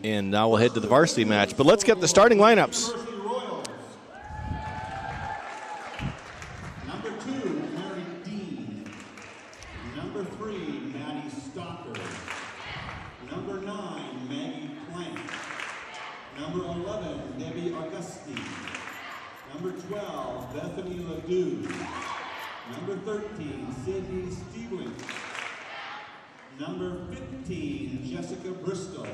And now we'll head to the varsity match. But let's get the starting lineups. Number 2, Mary Dean. Number 3, Maddie Stocker. Number 9, Maggie Plank. Number 11, Debbie Augusti. Number 12, Bethany Ledoux. Number 13, Sydney Stiebling. Number 15, Jessica Bristol.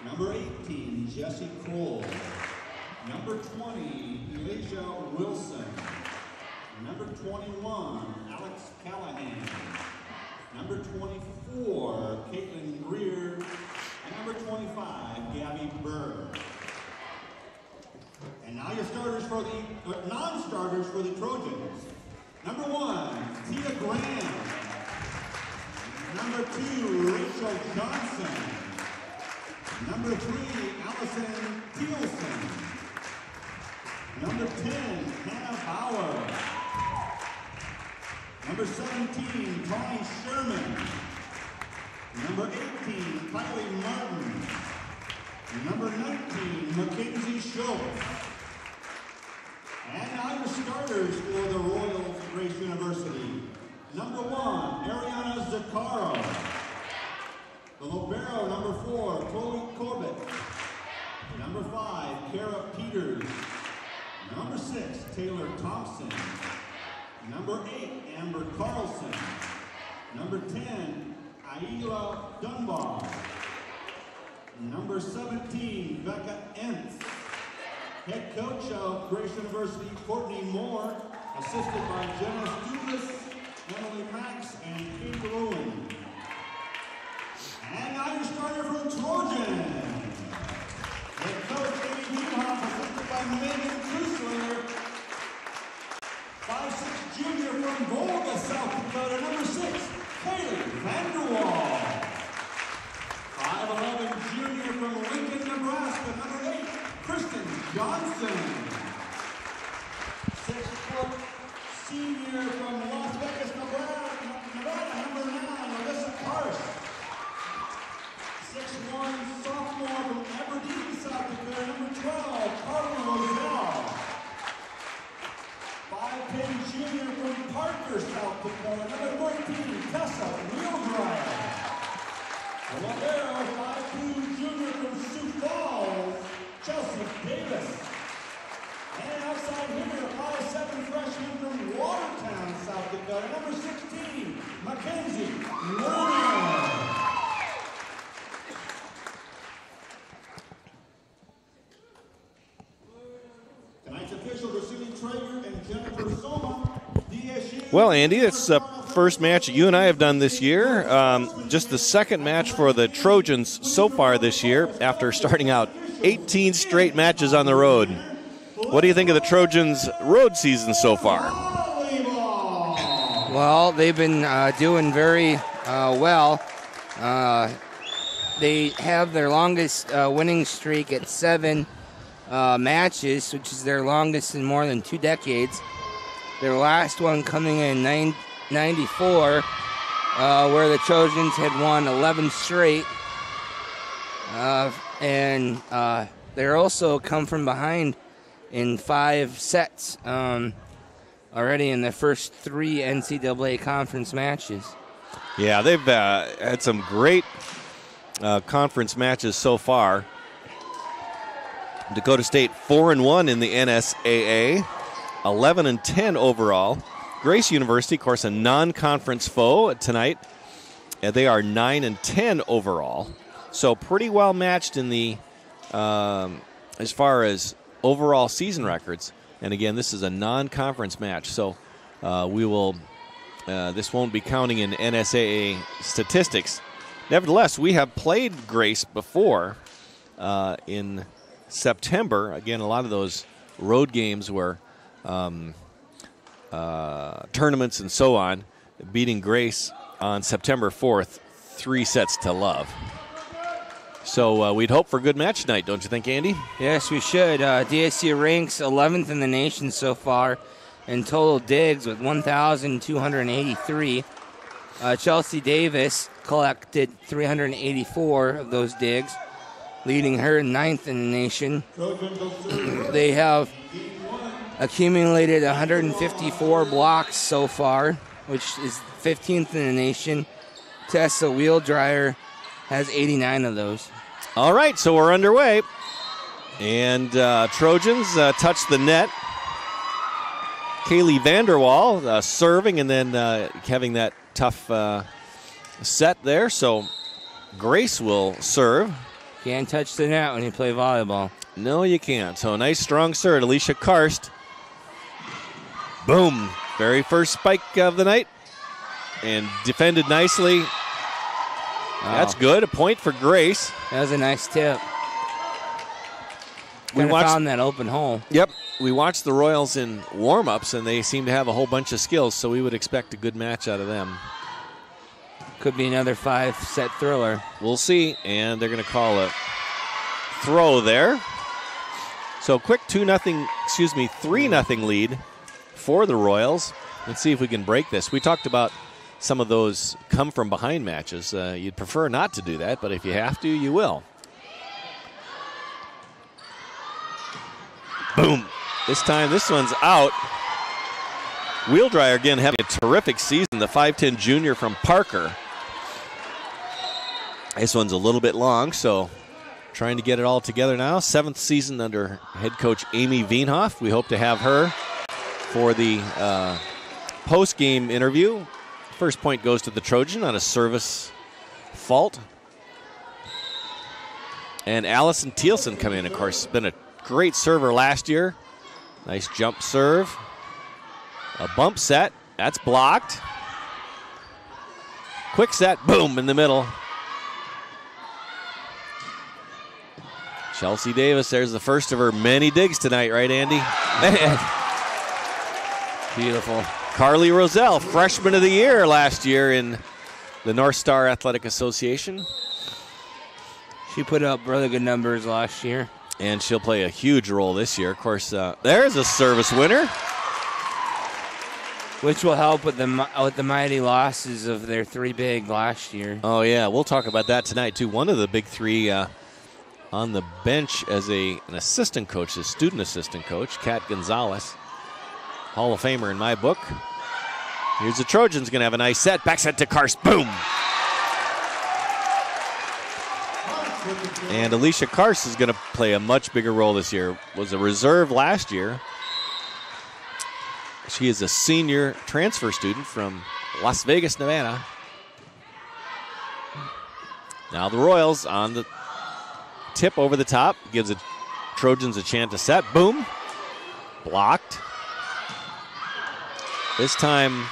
Number 18, Jessie Kroll. Number 20, Elijah Wilson. Number 21, Alex Callahan. Number 24, Caitlin Greer. And number 25, Gabby Burr. And now your starters for the non-starters for the Trojans. Number 1, Tia Graham. Number 2, Rachel Johnson. Number 3, Allison Thielsen. Number 10, Hannah Bauer. Number 17, Tawny Sherman. Number 18, Kylie Martin. Number 19, Mackenzie Schultz. And now your starters for the Royals Grace University. Number 1, Ariana Zaccaro. The libero, number 4, Chloe Corbett. Number 5, Kara Peters. Number 6, Taylor Thompson. Number 8, Amber Carlson. Number 10, Aila Dunbar. Number 17, Becca Entz. Head coach of Grace University, Courtney Moore, assisted by Jenna Stulis, Emily Max, and Kate Rowan. And now your starter for the Trojans. Head coach Amy Newhoff, assisted by Megan Trusler. 5'6" junior from Volga, South Dakota. Number 6, Kaylee Vanderwall. 5'11" junior from Lincoln, Nebraska. Number 8, Kristen Johnson. 6-foot senior from Las Vegas, Nevada. Number 9, Alyssa Karst. 6'1" sophomore from Aberdeen, South Dakota. Number 12, Carly Roselle. 5'10" junior from Parker, South Dakota. Number 14, Tessa Wheeldrive. The libero, 5'2" junior from Sioux Falls, Chelsea Davis. And outside hitter, 5'7" freshman from Watertown, South Dakota. Number 16, Mackenzie Lerner. Tonight's officials are Cindy Traeger and Jennifer Soma, DSU. Well, Andy, it's the first match you and I have done this year. Just the second match for the Trojans so far this year after starting out 18 straight matches on the road. What do you think of the Trojans' road season so far? Well, they've been doing very well. They have their longest winning streak at 7 matches, which is their longest in more than 2 decades. Their last one coming in 94, where the Trojans had won 11 straight. And they're also come from behind in 5 sets already in their first 3 NCAA conference matches. Yeah, they've had some great conference matches so far. Dakota State 4-1 in the NSAA, 11-10 overall. Grace University, of course, a non-conference foe tonight. They are 9-10 overall. So pretty well matched in the as far as overall season records. And again, this is a non-conference match, so we will. This won't be counting in NSAA statistics. Nevertheless, we have played Grace before in September. Again, a lot of those road games were tournaments and so on, beating Grace on September 4th, 3-0. So we'd hope for a good match tonight, don't you think, Andy? Yes, we should. DSU ranks 11th in the nation so far in total digs with 1,283. Chelsea Davis collected 384 of those digs. leading her 9th in the nation. They have accumulated 154 blocks so far, which is 15th in the nation. Tessa Wheel Dryer has 89 of those. All right, so we're underway. And Trojans touch the net. Kaylee Vanderwall serving and then having that tough set there. So Grace will serve. Can't touch the net when you play volleyball. No, you can't. So a nice strong serve. Alicia Karst. Boom. Very first spike of the night. And defended nicely. Wow. That's good. A point for Grace. That was a nice tip. We found that open hole. Yep. We watched the Royals in warm-ups, and they seem to have a whole bunch of skills, so we would expect a good match out of them. Could be another 5-set thriller. We'll see, and they're going to call a throw there. So quick 3-0 lead for the Royals. Let's see if we can break this. We talked about some of those come-from-behind matches. You'd prefer not to do that, but if you have to, you will. Boom. This time, this one's out. Wheel Dryer again having a terrific season. The 5'10 junior from Parker. This one's a little bit long, so trying to get it all together now. 7th season under head coach Amy Wienhoff. We hope to have her for the post-game interview. First point goes to the Trojan on a service fault. And Allison Thielsen coming in, of course, been a great server last year. Nice jump serve. A bump set. That's blocked. Quick set. Boom in the middle. Chelsea Davis, there's the first of her many digs tonight, right, Andy? Beautiful. Carly Roselle, freshman of the year last year in the North Star Athletic Association. She put up really good numbers last year. And she'll play a huge role this year. Of course, there's a service winner. Which will help with the mighty losses of their 3 big last year. Oh, yeah. We'll talk about that tonight, too. One of the big 3 on the bench as an assistant coach, a student assistant coach, Kat Gonzalez. Hall of Famer in my book. Here's the Trojans going to have a nice set. Back set to Karst. Boom. And Alicia Karst is going to play a much bigger role this year. Was a reserve last year. She is a senior transfer student from Las Vegas, Nevada. Now the Royals on the tip over the top. Gives the Trojans a chance to set. Boom. Blocked. This time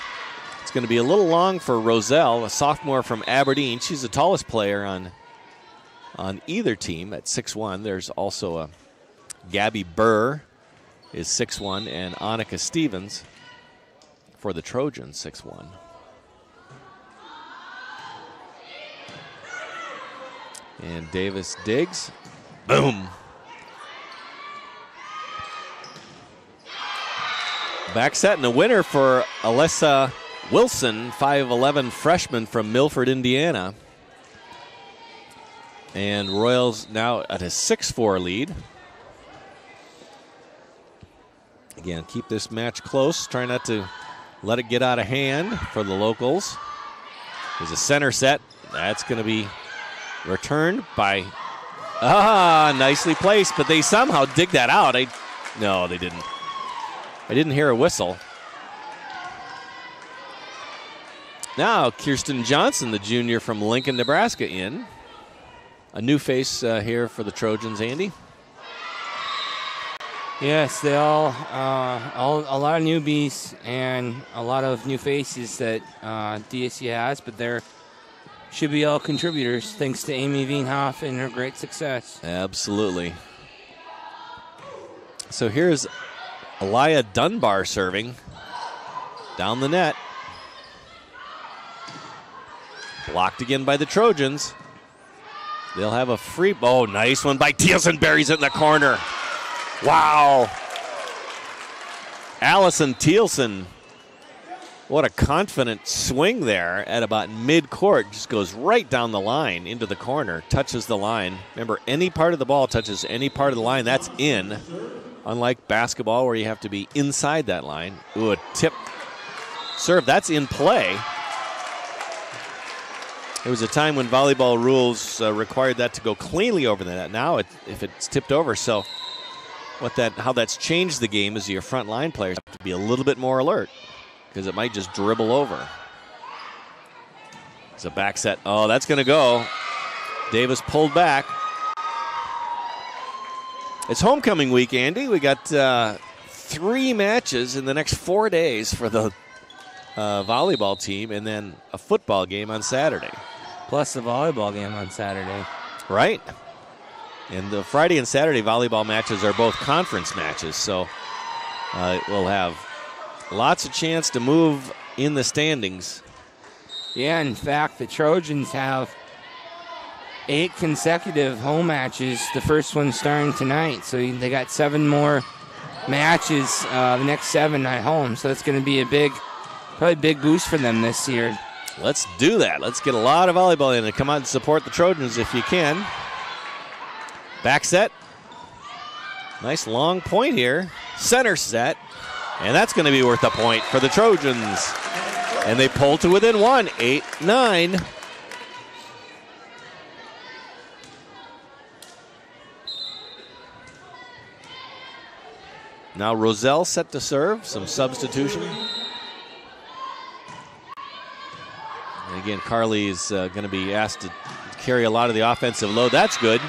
it's going to be a little long for Roselle, a sophomore from Aberdeen. She's the tallest player on either team at 6'1". There's also a Gabby Burr is 6'1", and Annika Stevens for the Trojans, 6'1". And Davis digs. Boom. Back set and a winner for Alyssa Wilson, 5'11" freshman from Milford, Indiana. And Royals now at a 6-4 lead. Again, keep this match close. Try not to let it get out of hand for the locals. There's a center set. That's going to be returned by... nicely placed, but they somehow dig that out. No, they didn't. I didn't hear a whistle. Now, Kirsten Johnson, the junior from Lincoln, Nebraska, in. A new face here for the Trojans, Andy. Yes, they all a lot of newbies and a lot of new faces that DSU has, but they're should be all contributors thanks to Amy Wienhoff and her great success. Absolutely. So here's Elia Dunbar serving down the net. Blocked again by the Trojans. They'll have a free... Oh, nice one by Thielsen. Buries it in the corner. Wow. Allison Thielsen What a confident swing there at about mid-court. Just goes right down the line into the corner, touches the line. Remember, any part of the ball touches any part of the line, that's in. Unlike basketball where you have to be inside that line. Ooh, a tip serve, that's in play. There was a time when volleyball rules required that to go cleanly over the net. Now, if it's tipped over, so how that's changed the game is your front line players have to be a little bit more alert because it might just dribble over. It's a back set. Oh, that's going to go. Davis pulled back. It's homecoming week, Andy. We got 3 matches in the next 4 days for the volleyball team, and then a football game on Saturday. Plus the volleyball game on Saturday. Right. And the Friday and Saturday volleyball matches are both conference matches, so we'll have lots of chance to move in the standings. Yeah, in fact, the Trojans have 8 consecutive home matches, the first one starting tonight. So they got 7 more matches, the next 7 at home. So that's going to be probably a big boost for them this year. Let's do that. Let's get a lot of volleyball in and come out and support the Trojans if you can. Back set. Nice long point here. Center set. And that's going to be worth a point for the Trojans. And they pull to within 1, 8-9. Now Roselle set to serve. Some substitution. And again, Carly's going to be asked to carry a lot of the offensive load. That's good.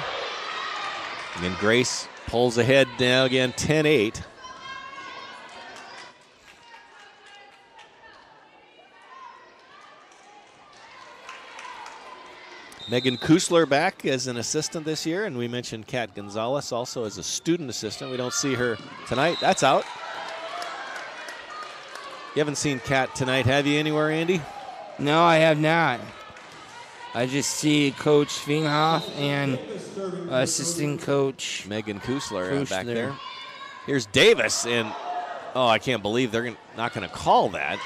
And then Grace pulls ahead now again, 10-8. Megan Kusler back as an assistant this year, and we mentioned Kat Gonzalez also as a student assistant. We don't see her tonight. That's out. You haven't seen Kat tonight, have you, anywhere, Andy? No, I have not. I just see Coach Finghoff and assistant coach Megan Kusler back there. Here's Davis, and I can't believe they're not going to call that.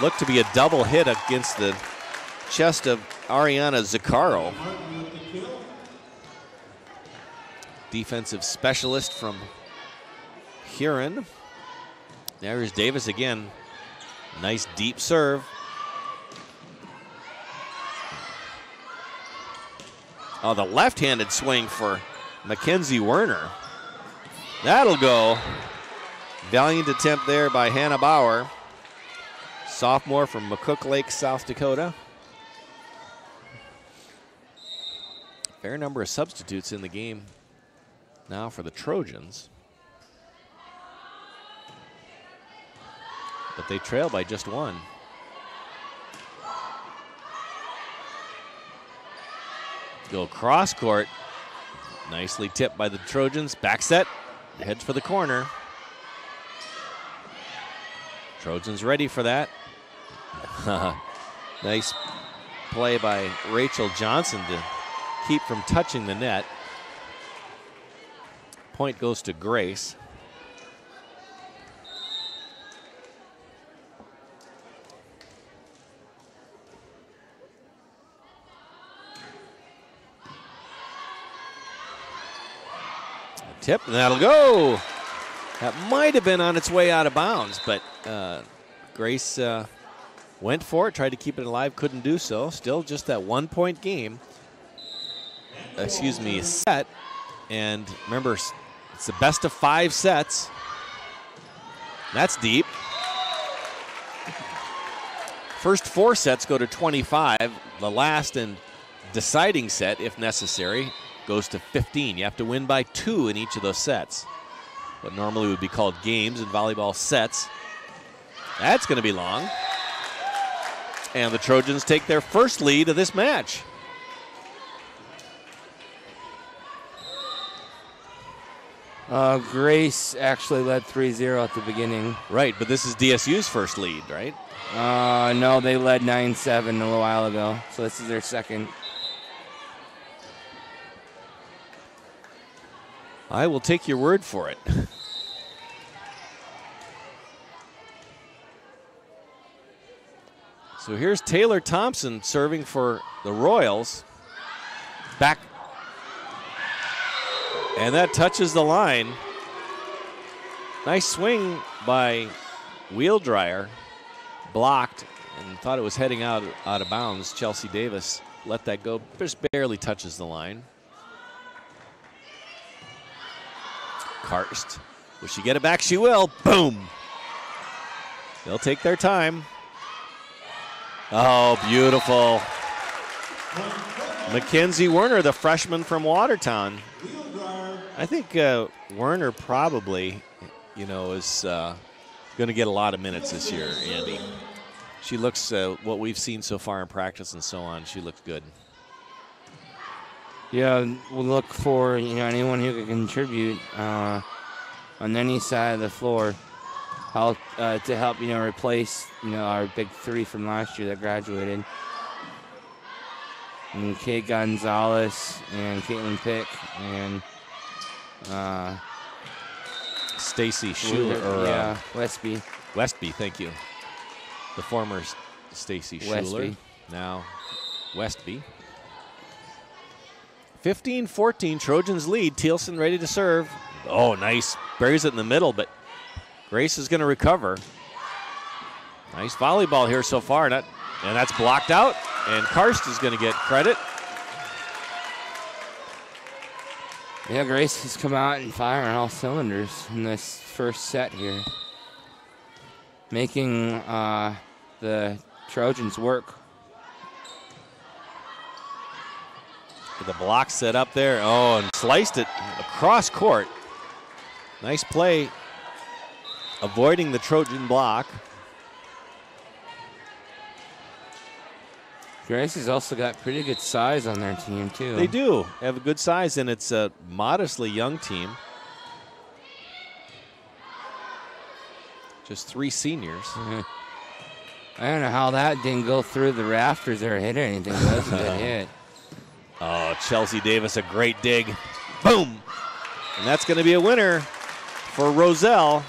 Looked to be a double hit against the chest of Ariana Zaccaro. Defensive specialist from Huron. There's Davis again. Nice deep serve. Oh, the left-handed swing for Mackenzie Werner. That'll go. Valiant attempt there by Hannah Bauer. Sophomore from McCook Lake, South Dakota. Fair number of substitutes in the game now for the Trojans. But they trail by just 1. Go cross court. Nicely tipped by the Trojans. Back set. Heads for the corner. Trojans ready for that. Nice play by Rachel Johnson to keep from touching the net. Point goes to Grace. Tip, and that'll go. That might have been on its way out of bounds, but Grace went for it, tried to keep it alive, couldn't do so. Still just that 1-point game. Set. And remember, it's the best of 5 sets. That's deep. First 4 sets go to 25. The last and deciding set, if necessary, goes to 15. You have to win by 2 in each of those sets. What normally would be called games in volleyball sets. That's going to be long. And the Trojans take their first lead of this match. Grace actually led 3-0 at the beginning. Right, but this is DSU's first lead, right? No, they led 9-7 a little while ago. So this is their second. I will take your word for it. So here's Taylor Thompson serving for the Royals. Back. And that touches the line. Nice swing by Wheeldryer. Blocked and thought it was heading out of bounds. Chelsea Davis let that go. Just barely touches the line. Karst. Will she get it back? She will. Boom. They'll take their time. Oh, beautiful. Mackenzie Werner, the freshman from Watertown. I think Werner probably, is going to get a lot of minutes this year, Andy. She looks, what we've seen so far in practice and so on, she looks good. Yeah, we'll look for anyone who can contribute on any side of the floor to help replace our big three from last year that graduated. And Kate Gonzalez and Caitlin Pick and Stacy Schuler. Westby. Westby, thank you. The former Stacy Schuler. Now Westby. 15-14, Trojans lead. Thielsen ready to serve. Oh, nice. Buries it in the middle, but Grace is going to recover. Nice volleyball here so far. And that's blocked out, and Karst is going to get credit. Yeah, Grace has come out and firing all cylinders in this first set here, making the Trojans work. The block set up there. Oh, and sliced it across court. Nice play, avoiding the Trojan block. Grace has also got pretty good size on their team, too. They do have a good size, and it's a modestly young team. Just 3 seniors. I don't know how that didn't go through the rafters or hit anything. That was a good hit. Oh, Chelsea Davis, a great dig. Boom! And that's going to be a winner for Roselle.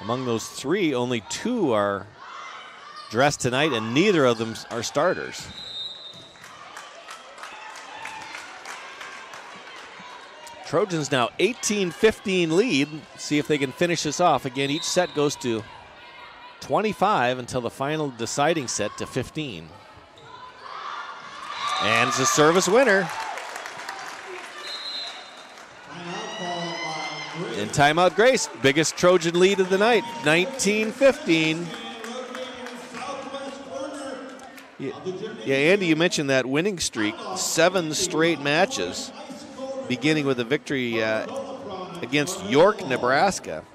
Among those 3, only 2 are dressed tonight, and neither of them are starters. Trojans now 18-15 lead. See if they can finish this off. Again, each set goes to 25 until the final deciding set to 15. And it's a service winner. And timeout Grace, biggest Trojan lead of the night, 19-15. Yeah, Andy, you mentioned that winning streak, 7 straight matches, beginning with a victory against York, Nebraska,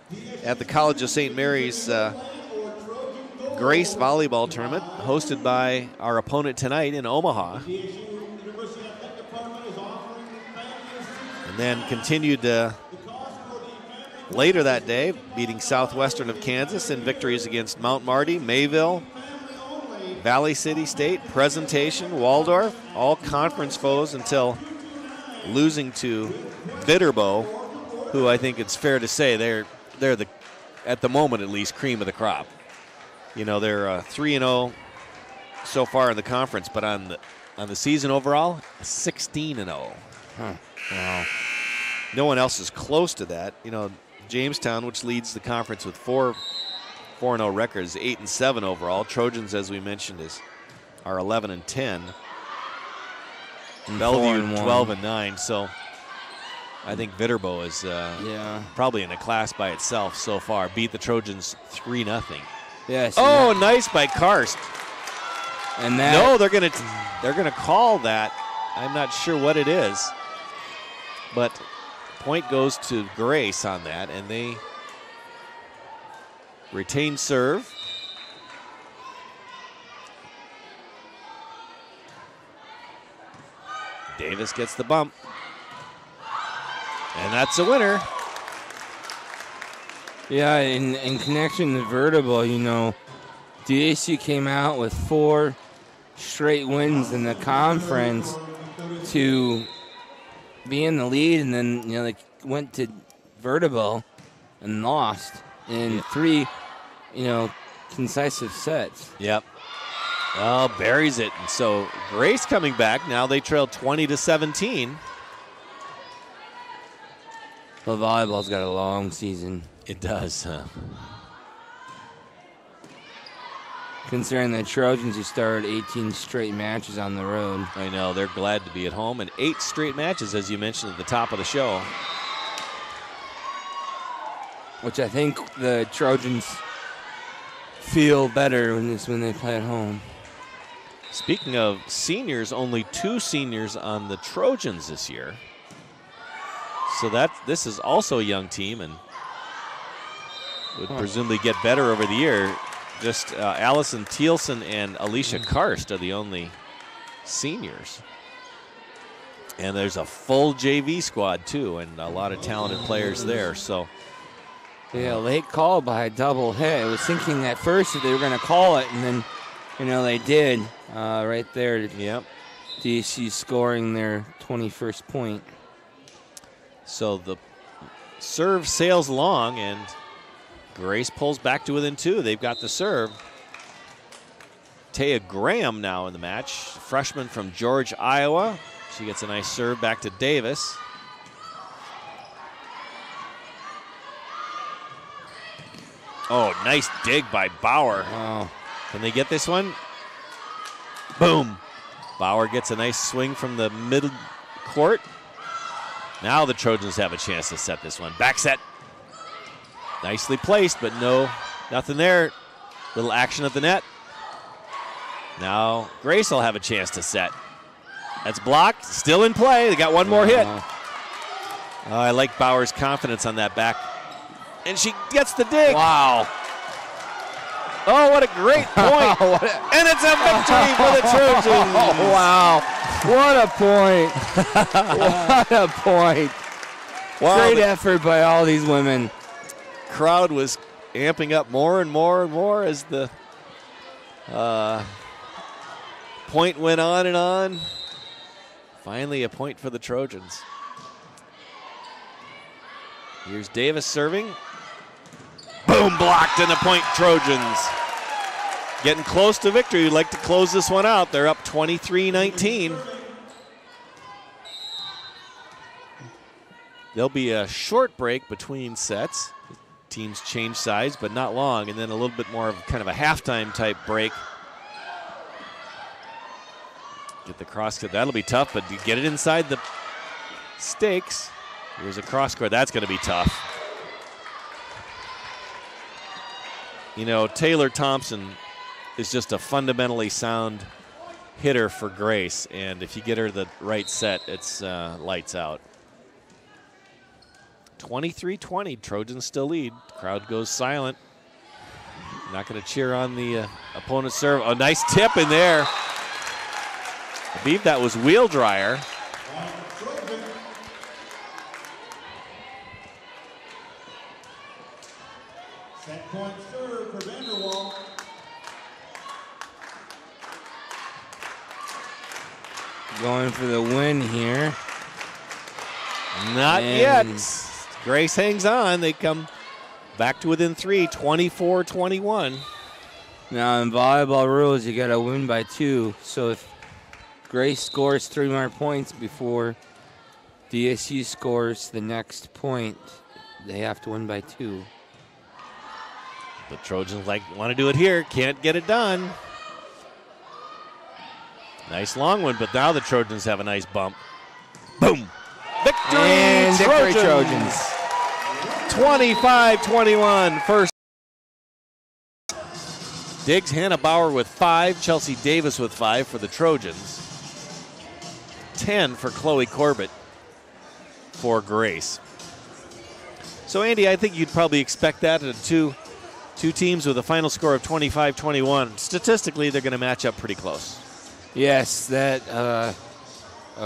at the College of St. Mary's Grace Volleyball Tournament, hosted by our opponent tonight in Omaha. And then continued later that day, beating Southwestern of Kansas in victories against Mount Marty, Mayville, Valley City State, Presentation, Waldorf, all conference foes until losing to Viterbo, who I think it's fair to say they're the, at the moment at least, cream of the crop. They're 3-0 so far in the conference, but on the season overall, 16-0. Wow. No one else is close to that. Jamestown, which leads the conference with 4-0 records, 8-7 overall. Trojans, as we mentioned, are 11-10. Bellevue 12-9. So I think Viterbo is probably in a class by itself so far. Beat the Trojans 3-0. Yes. Oh, nice by Karst. And that. No, they're gonna call that. I'm not sure what it is, but point goes to Grace on that, and they retain serve. Davis gets the bump, and that's a winner. Yeah, in connection to Viterbo, DSU came out with 4 straight wins in the conference to be in the lead, and then they went to vertical and lost in 3, concisive sets. Yep. Well, buries it. And so Grace coming back. Now they trail 20-17. Well, volleyball's got a long season. It does, huh? Considering the Trojans who started 18 straight matches on the road. I know, they're glad to be at home. And 8 straight matches, as you mentioned at the top of the show. Which I think the Trojans feel better when they play at home. Speaking of seniors, only 2 seniors on the Trojans this year. So this is also a young team and would presumably get better over the year. Just Allison Thielsen and Alicia Karst are the only seniors. And there's a full JV squad, too, and a lot of talented players there. So, yeah, late call by a double hit. I was thinking at first that they were going to call it, and then, they did right there. Yep. DSU scoring their 21st point. So the serve sails long, and Grace pulls back to within 2. They've got the serve. Taya Graham now in the match, freshman from George, Iowa. She gets a nice serve back to Davis. Oh, nice dig by Bauer. Wow. Can they get this one? Boom. Bauer gets a nice swing from the middle court. Now the Trojans have a chance to set this one. Back set. Nicely placed, but nothing there. Little action at the net. Now Grace will have a chance to set. That's blocked. Still in play. They got one more hit. I like Bauer's confidence on that back. And she gets the dig. Wow. Oh, what a great point. And it's a victory for the Trojans. Oh, wow. What a point. What a point. Wow, great effort by all these women. Crowd was amping up more and more and more as the point went on and on. Finally, a point for the Trojans. Here's Davis serving. Boom, blocked, and a point, Trojans. Getting close to victory. You'd like to close this one out. They're up 23-19. There'll be a short break between sets. Teams change sides, but not long, and then a little bit more of kind of a halftime type break. Get the cross court. That'll be tough, but you get it inside the stakes. Here's a cross court. That's going to be tough. Taylor Thompson is just a fundamentally sound hitter for Grace, and if you get her the right set, it's lights out. 23-20, Trojans still lead. Crowd goes silent. Not going to cheer on the opponent's serve. A nice tip in there. I believe that was Wheel Dryer. Set point serve for Vanderwall. Going for the win here. Not yet. Grace hangs on. They come back to within 3, 24-21. Now in volleyball rules, you got to win by 2. So if Grace scores 3 more points before DSU scores the next point, they have to win by 2. The Trojans want to do it here. Can't get it done. Nice long one, but now the Trojans have a nice bump. Boom. Victory, and Trojans. Victory Trojans. 25-21. First. Diggs, Hannah Bauer with 5. Chelsea Davis with 5 for the Trojans. 10 for Chloe Corbett for Grace. So, Andy, I think you'd probably expect that at two teams with a final score of 25-21. Statistically, they're going to match up pretty close. Yes, that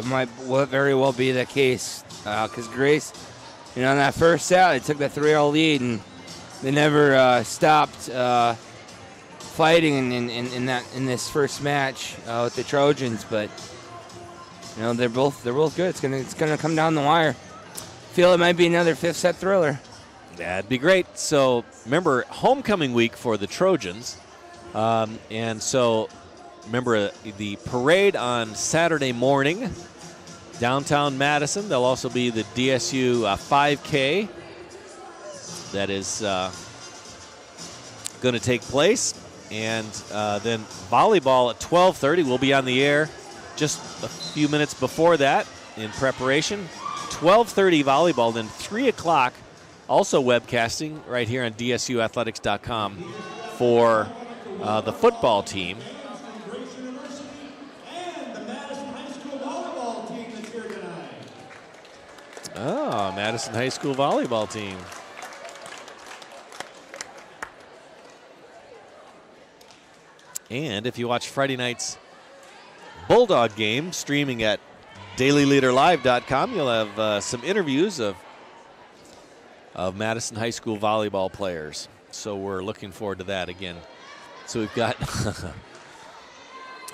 might very well be the case. Because Grace, on that first set, they took the 3-0 lead, and they never stopped fighting in this first match with the Trojans. But they're both good. It's gonna come down the wire. Feel it might be another 5th set thriller. That'd be great. So remember, homecoming week for the Trojans, and so remember the parade on Saturday morning, downtown Madison. There'll also be the DSU 5K that is going to take place, and then volleyball at 12:30. We'll be on the air just a few minutes before that in preparation. 12:30 volleyball, then 3 o'clock also webcasting right here on DSUathletics.com for the football team. Oh, Madison High School volleyball team. And if you watch Friday night's Bulldog game streaming at dailyleaderlive.com, you'll have some interviews of Madison High School volleyball players. So we're looking forward to that again. So we've got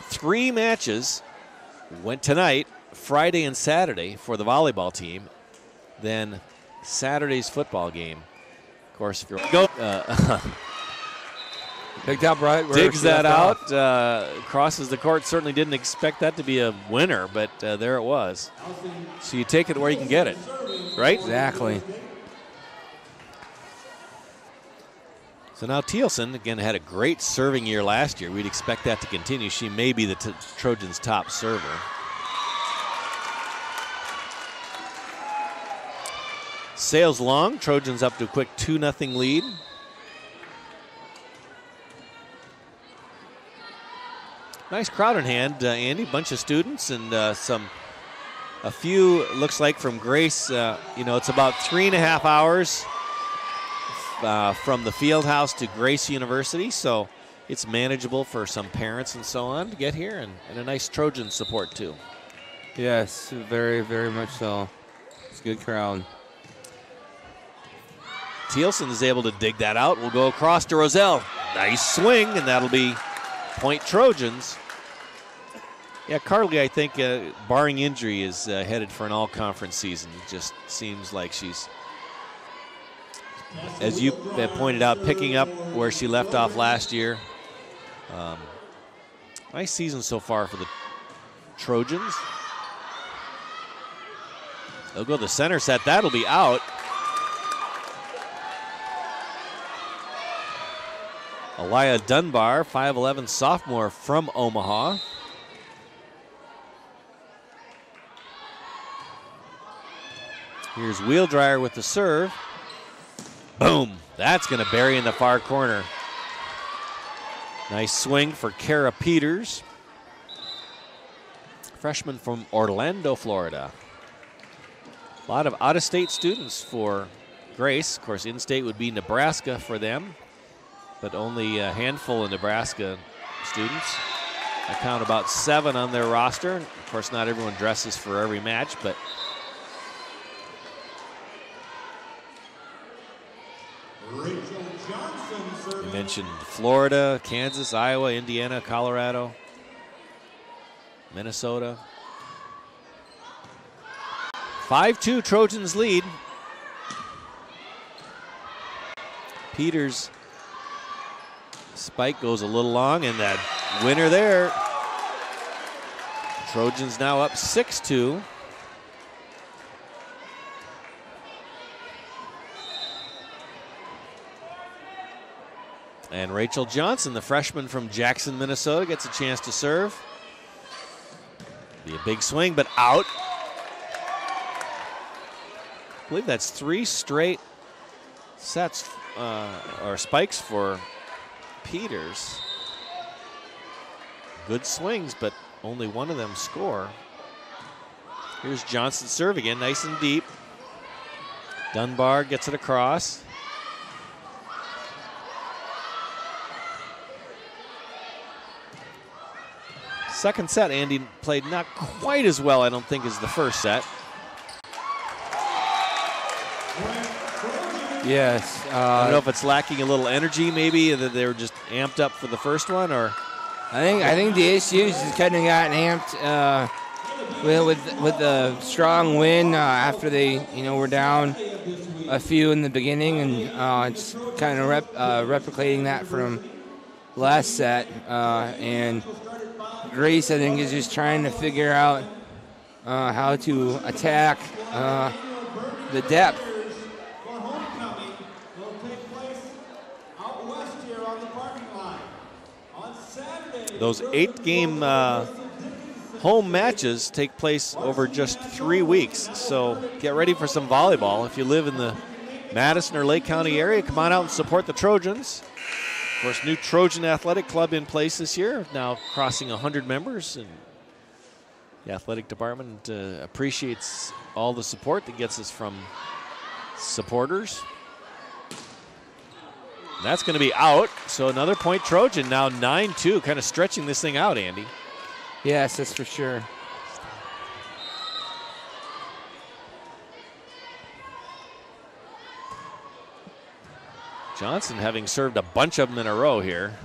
3 matches went tonight, Friday and Saturday for the volleyball team. Then Saturday's football game. Of course, if you're picked up right where digs that out, crosses the court. Certainly didn't expect that to be a winner, but there it was. So you take it where you can get it, right? Exactly. So now Thielsen, again, had a great serving year last year. We'd expect that to continue. She may be the Trojans' top server. Sails long. Trojans up to a quick 2-0 lead. Nice crowd in hand, Andy. Bunch of students and a few, looks like, from Grace. It's about 3.5 hours from the field house to Grace University, so it's manageable for some parents and so on to get here, and a nice Trojan support too. Yes, very, very much so. It's a good crowd. Thielsen is able to dig that out. We'll go across to Roselle. Nice swing, and that'll be point Trojans. Yeah, Carly, I think, barring injury, is headed for an all-conference season. It just seems like she's, as you have pointed out, picking up where she left off last year. Nice season so far for the Trojans. They'll go the center set. That'll be out. Elia Dunbar, 5'11", sophomore from Omaha. Here's Wheeldryer with the serve. Boom. That's going to bury in the far corner. Nice swing for Kara Peters. Freshman from Orlando, Florida. A lot of out-of-state students for Grace. Of course, in-state would be Nebraska for them, but only a handful of Nebraska students. I count about 7 on their roster. Of course, not everyone dresses for every match, but you mentioned Florida, Kansas, Iowa, Indiana, Colorado, Minnesota. 5-2 Trojans lead. Peters' spike goes a little long, and that winner there. Trojans now up 6-2. And Rachel Johnson, the freshman from Jackson, Minnesota, gets a chance to serve. Be a big swing, but out. I believe that's 3 straight sets or spikes for Peters. Good swings, but only one of them score. Here's Johnson's serve again, nice and deep. Dunbar gets it across. Second set, Andy played not quite as well, I don't think, as the first set. Yes. I don't know if it's lacking a little energy, maybe, that they were just amped up for the first one, or. I think DSU has kind of gotten amped with the strong win after they were down a few in the beginning, and it's kind of replicating that from last set. And Grace, I think, is just trying to figure out how to attack the depth. Those 8-game home matches take place over just 3 weeks, so get ready for some volleyball. If you live in the Madison or Lake County area, come on out and support the Trojans. Of course, new Trojan Athletic Club in place this year, now crossing 100 members, and the athletic department appreciates all the support that gets us from supporters. That's going to be out, so another point Trojan, now 9-2, kind of stretching this thing out, Andy. Yes, that's for sure. Johnson having served a bunch of them in a row here.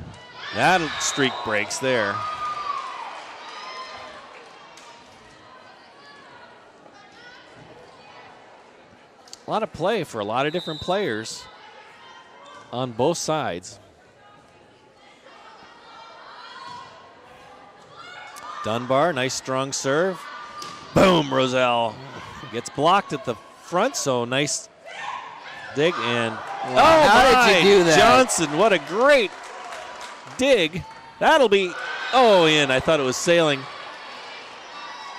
That streak breaks there. A lot of play for a lot of different players on both sides. Dunbar, nice strong serve. Boom, Roselle gets blocked at the front, so nice dig, and wow, how did you do that? Johnson, what a great dig. That'll be, in. I thought it was sailing.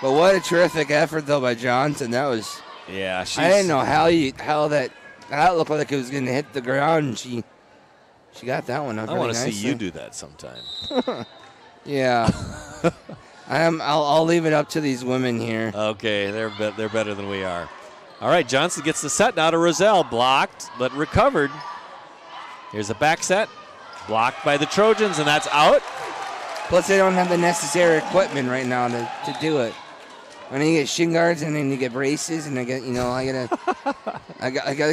But what a terrific effort, though, by Johnson. That was, yeah, I didn't know how that looked like it was going to hit the ground, and she got that one up really I want to nicely. see you do that sometime. Yeah. I'll leave it up to these women here. Okay, they're better than we are. All right, Johnson gets the set now to Roselle. Blocked, but recovered. Here's a back set. Blocked by the Trojans, and that's out. Plus, they don't have the necessary equipment right now to do it. When you get shin guards and then you get braces, and I gotta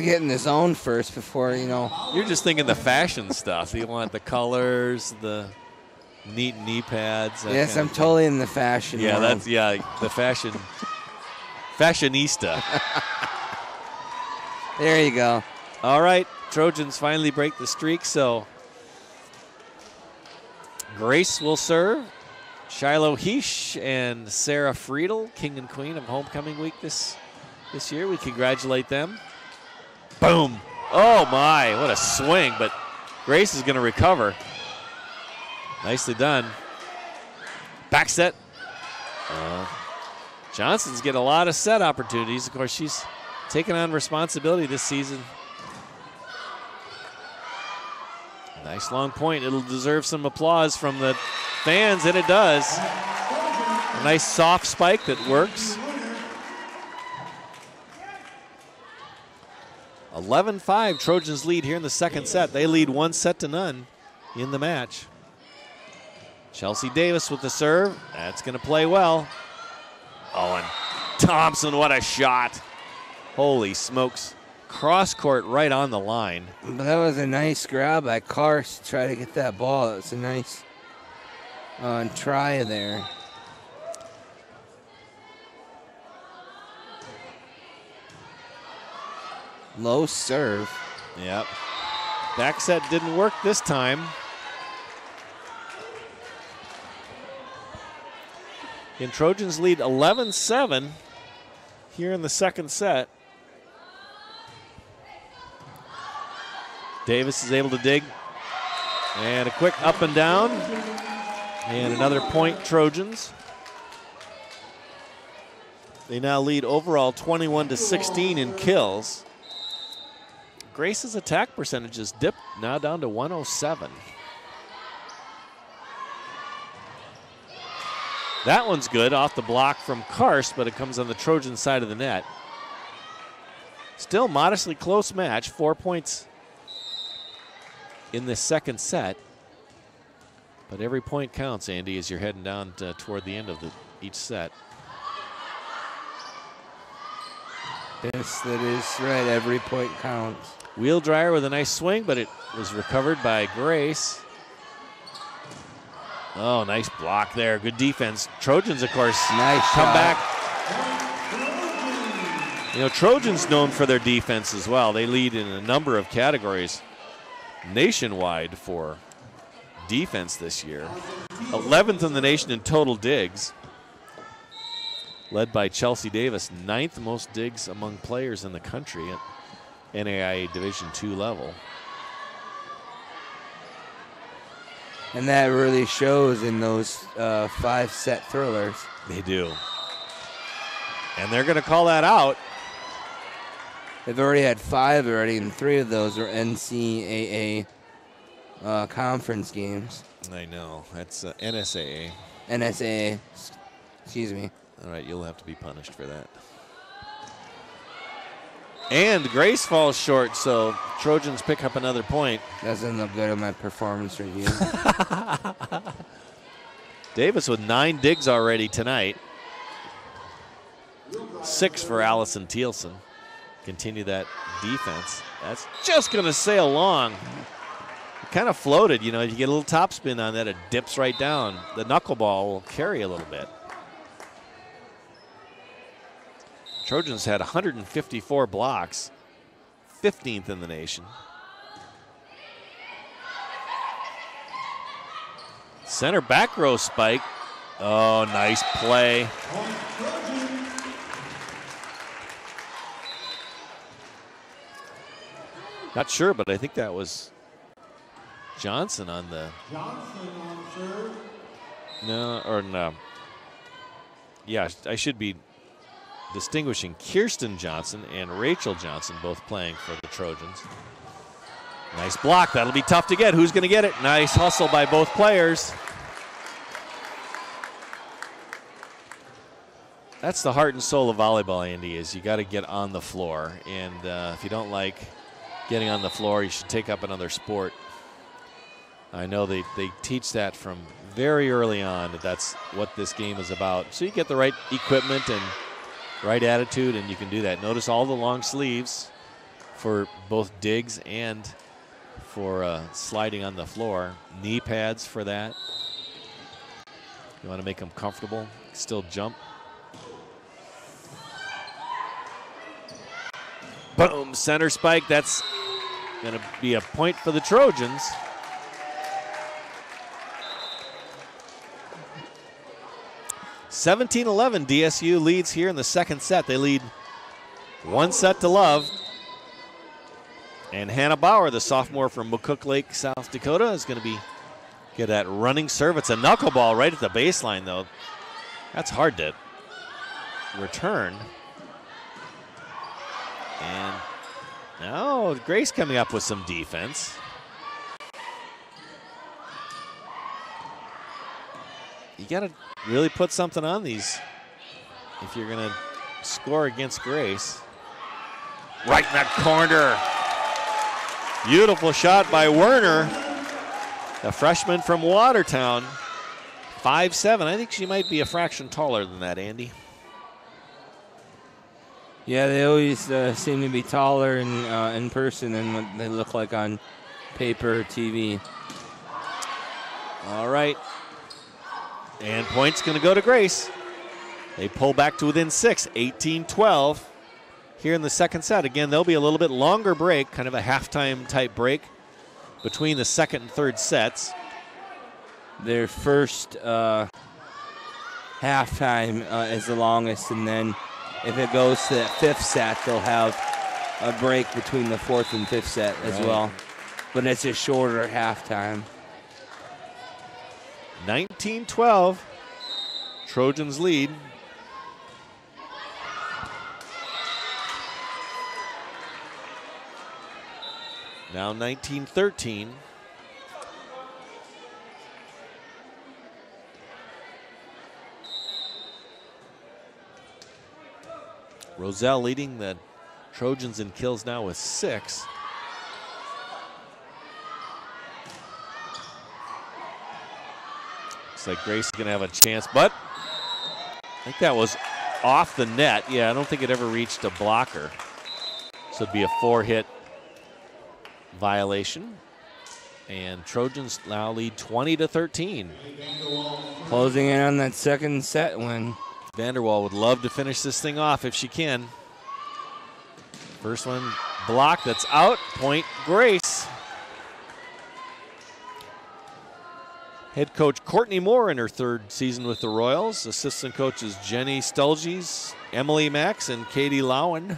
get in the zone first before, You're just thinking the fashion stuff. You want the colors, the neat knee pads. Yes, I'm totally in the fashion world. The fashion. Fashionista. There you go. All right, Trojans finally break the streak, so Grace will serve. Shiloh Heesh and Sarah Friedel, king and queen of homecoming week this year. We congratulate them. Boom. Oh, my, what a swing, but Grace is going to recover. Nicely done. Back set. Johnson's getting a lot of set opportunities. Of course, she's taken on responsibility this season. Nice long point. It'll deserve some applause from the fans, and it does. A nice soft spike that works. 11-5, Trojans lead here in the second set. They lead 1-0 in the match. Chelsea Davis with the serve. That's going to play well. Oh, and Thompson, what a shot. Holy smokes. Cross court right on the line. But that was a nice grab by Kars to try to get that ball. It was a nice try there. Low serve. Yep. Back set didn't work this time. And Trojans lead 11-7 here in the second set. Davis is able to dig. And a quick up and down. And another point, Trojans. They now lead overall 21-16 in kills. Grace's attack percentage has dipped now down to 107. That one's good off the block from Karst, but it comes on the Trojan side of the net. Still modestly close match, 4 points in this second set. But every point counts, Andy, as you're heading down toward the end of each set. Yes, that is right. Every point counts. Wheel dryer with a nice swing, but it was recovered by Grace. Oh, nice block there. Good defense. Trojans, of course, Nice come shot. back. You know, Trojans known for their defense as well. They lead in a number of categories nationwide for defense this year. 11th in the nation in total digs, led by Chelsea Davis, 9th most digs among players in the country at NAIA Division II level. And that really shows in those 5-set thrillers. They do. And they're going to call that out. They've already had 5 already, and 3 of those are NCAA conference games. I know. That's NSAA. NSAA, excuse me. All right, you'll have to be punished for that. And Grace falls short, so Trojans pick up another point. Doesn't look good on my performance review. Davis with 9 digs already tonight. 6 for Allison Thielsen. Continue that defense. That's just going to sail along. It kind of floated, you know. You get a little topspin on that, it dips right down. The knuckleball will carry a little bit. Trojans had 154 blocks, 15th in the nation. Center back row spike. Oh, nice play. Not sure, but I think that was Johnson on the. Johnson on serve. No. Yeah, I should be distinguishing Kirsten Johnson and Rachel Johnson, both playing for the Trojans. Nice block. That'll be tough to get. Who's going to get it? Nice hustle by both players. That's the heart and soul of volleyball, Andy, is you got to get on the floor. And if you don't like getting on the floor, you should take up another sport. I know they teach that from very early on, that's what this game is about. So you get the right equipment and right attitude, and you can do that. Notice all the long sleeves for both digs and for sliding on the floor. Knee pads for that. You want to make them comfortable, still jump. Boom, center spike. That's going to be a point for the Trojans. (17-11) DSU leads here in the second set. They lead 1-0. And Hannah Bauer, the sophomore from McCook Lake, South Dakota, is going to get that running serve. It's a knuckleball right at the baseline, though. That's hard to return. And now Grace coming up with some defense. You got to really put something on these if you're going to score against Grace. Right in that corner. Beautiful shot by Werner, the freshman from Watertown. 5'7". I think she might be a fraction taller than that, Andy. Yeah, they always seem to be taller in person than what they look like on paper or TV. All right. And point's going to go to Grace. They pull back to within 6, 18-12 here in the second set. Again, there'll be a little bit longer break, kind of a halftime type break between the second and third sets. Their first halftime is the longest, and then if it goes to that fifth set, they'll have a break between the fourth and fifth set as well. But it's a shorter halftime. 19-12. Trojans lead. Now 19-13. Roselle leading the Trojans in kills now with 6. Looks like Grace is going to have a chance, but I think that was off the net. Yeah, I don't think it ever reached a blocker. So it'd be a 4-hit violation. And Trojans now lead 20-13. Closing in on that second set win. Vanderwall would love to finish this thing off if she can. First one blocked, that's out. Point Grace. Head coach Courtney Moore in her third season with the Royals. Assistant coaches Jenny Stulges, Emily Max, and Katie Lowen.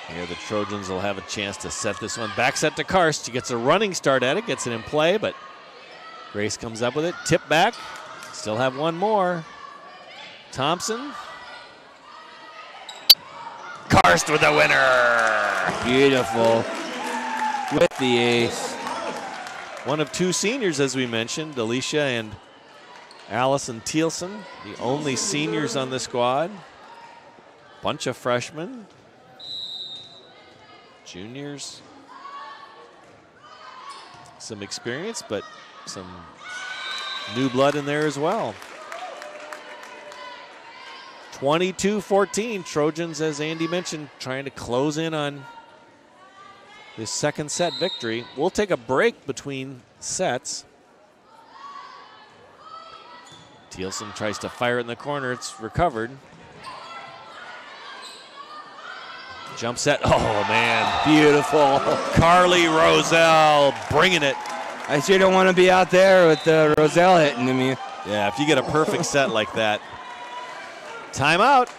Here the Trojans will have a chance to set this one. Back set to Karst. She gets a running start at it, gets it in play, but Grace comes up with it. Tip back. Still have one more. Thompson. Karst with the winner. Beautiful. With the ace. One of two seniors, as we mentioned, Alicia and Allison Thielsen, the only seniors on the squad. Bunch of freshmen. Juniors, some experience, but some new blood in there as well. 22-14, Trojans, as Andy mentioned, trying to close in on this second set victory. We'll take a break between sets. Thielsen tries to fire it in the corner. It's recovered. Jump set. Oh, man. Beautiful. Carly Roselle bringing it. I sure don't want to be out there with Roselle hitting me. Yeah, if you get a perfect set like that. Timeout.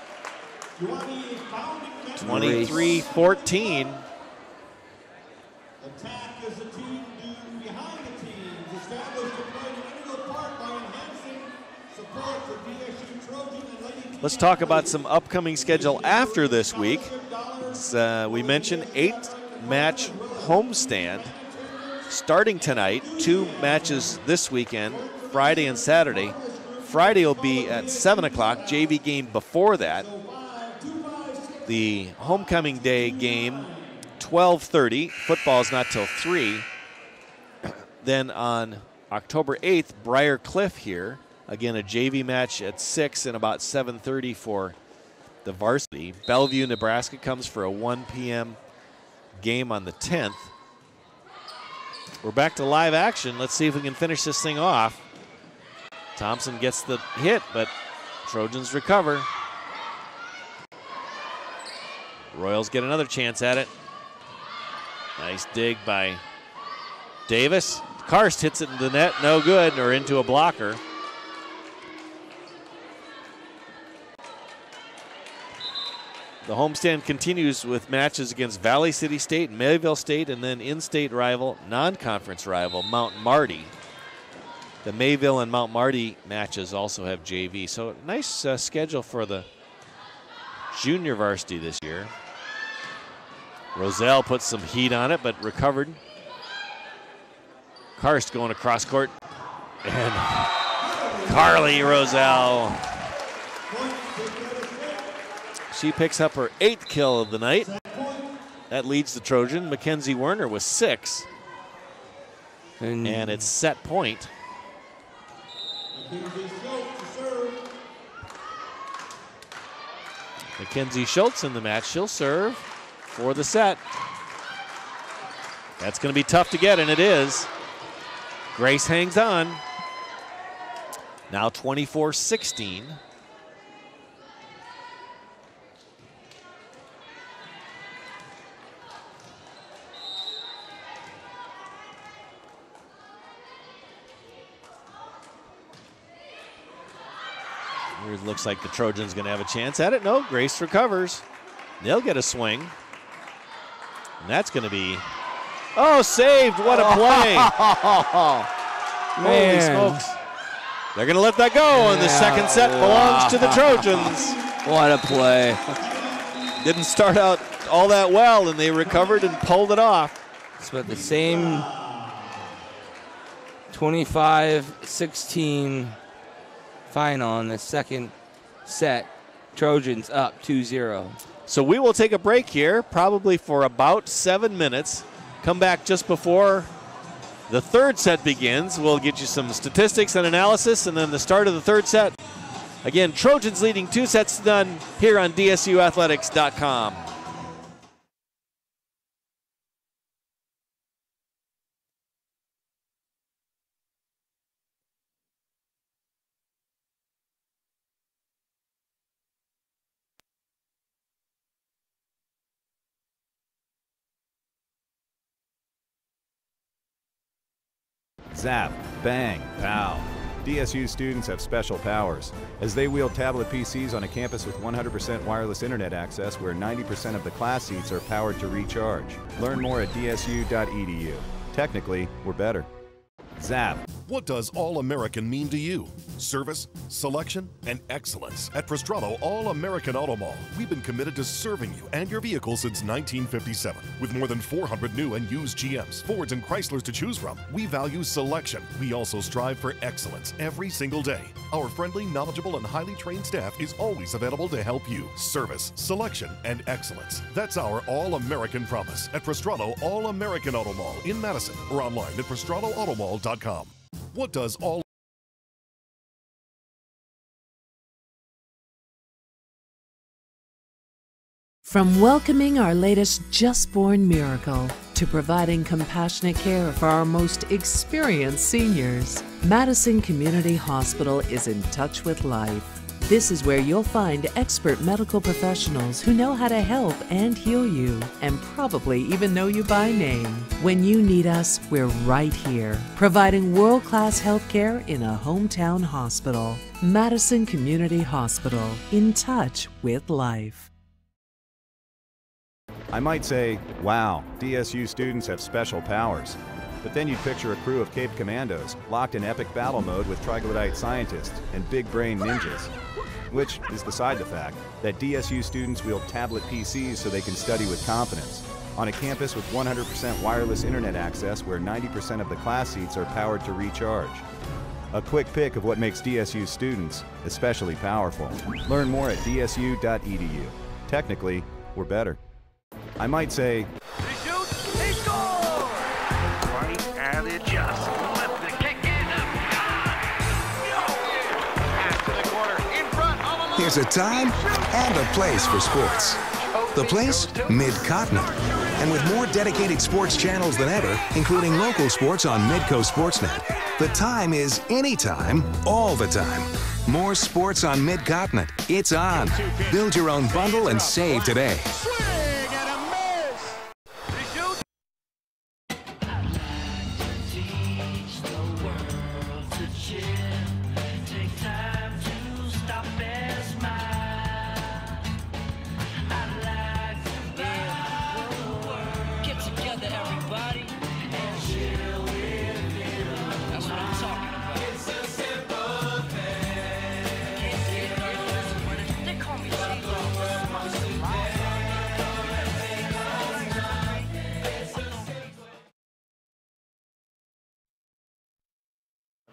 23-14. Attack is a team due behind the teams, established to play an integral part by enhancing support for DSU Trojan and Lady Team. Let's talk about some upcoming schedule after this week. We mentioned 8-match homestand starting tonight. 2 matches this weekend, Friday and Saturday. Friday will be at 7 o'clock, JV game before that. The homecoming day game, 12:30. Football's not till 3. Then on October 8th, Briar Cliff here. Again, a JV match at 6 and about 7:30 for the varsity. Bellevue, Nebraska comes for a 1 p.m. game on the 10th. We're back to live action. Let's see if we can finish this thing off. Thompson gets the hit, but Trojans recover. Royals get another chance at it. Nice dig by Davis. Karst hits it into the net, no good, or into a blocker. The homestand continues with matches against Valley City State, Mayville State, and then in-state rival, non-conference rival, Mount Marty. The Mayville and Mount Marty matches also have JV. So nice schedule for the junior varsity this year. Roselle puts some heat on it, but recovered. Karst going across court. And Carly Roselle. She picks up her 8th kill of the night. That leads the Trojan. Mackenzie Werner with 6. And it's set point. Mackenzie Schultz in the match. She'll serve for the set. That's going to be tough to get, and it is. Grace hangs on. Now 24-16. It looks like the Trojans going to have a chance at it. No, Grace recovers. They'll get a swing. And that's going to be, oh, saved. What a play. Holy smokes. They're going to let that go, and the second set belongs to the Trojans. What a play. Didn't start out all that well, and they recovered and pulled it off. It's about the same 25-16 final in the second set. Trojans up 2-0. So we will take a break here, probably for about 7 minutes. Come back just before the third set begins. We'll get you some statistics and analysis, and then the start of the third set. Again, Trojans leading 2 sets to none here on DSUathletics.com. Zap, bang, pow. DSU students have special powers as they wield tablet PCs on a campus with 100% wireless internet access where 90% of the class seats are powered to recharge. Learn more at dsu.edu. Technically, we're better. Zap. What does All-American mean to you? Service, selection, and excellence. At Prostrado All-American Auto Mall, we've been committed to serving you and your vehicle since 1957. With more than 400 new and used GMs, Fords, and Chryslers to choose from, we value selection. We also strive for excellence every single day. Our friendly, knowledgeable, and highly trained staff is always available to help you. Service, selection, and excellence. That's our All-American promise at Prostrado All-American Auto Mall in Madison or online at ProstradoAutomall.com. What does all From welcoming our latest just-born miracle to providing compassionate care for our most experienced seniors, Madison Community Hospital is in touch with life. This is where you'll find expert medical professionals who know how to help and heal you, and probably even know you by name. When you need us, we're right here, providing world-class health care in a hometown hospital. Madison Community Hospital, in touch with life. I might say, wow, DSU students have special powers. But then you'd picture a crew of Cape Commandos locked in epic battle mode with troglodyte scientists and big brain ninjas. Which is beside the fact that DSU students wield tablet PCs so they can study with confidence on a campus with 100% wireless internet access where 90% of the class seats are powered to recharge. A quick pick of what makes DSU students especially powerful. Learn more at dsu.edu. Technically, we're better. I might say, He shoots, he scores! Right and it just left the kick in. Pass to the corner, in front, all alone. There's a time and a place for sports. The place? Mid-Continent. And with more dedicated sports channels than ever, including local sports on Midco Sportsnet, the time is anytime, all the time. More sports on Mid-Continent. It's on. Build your own bundle and save today.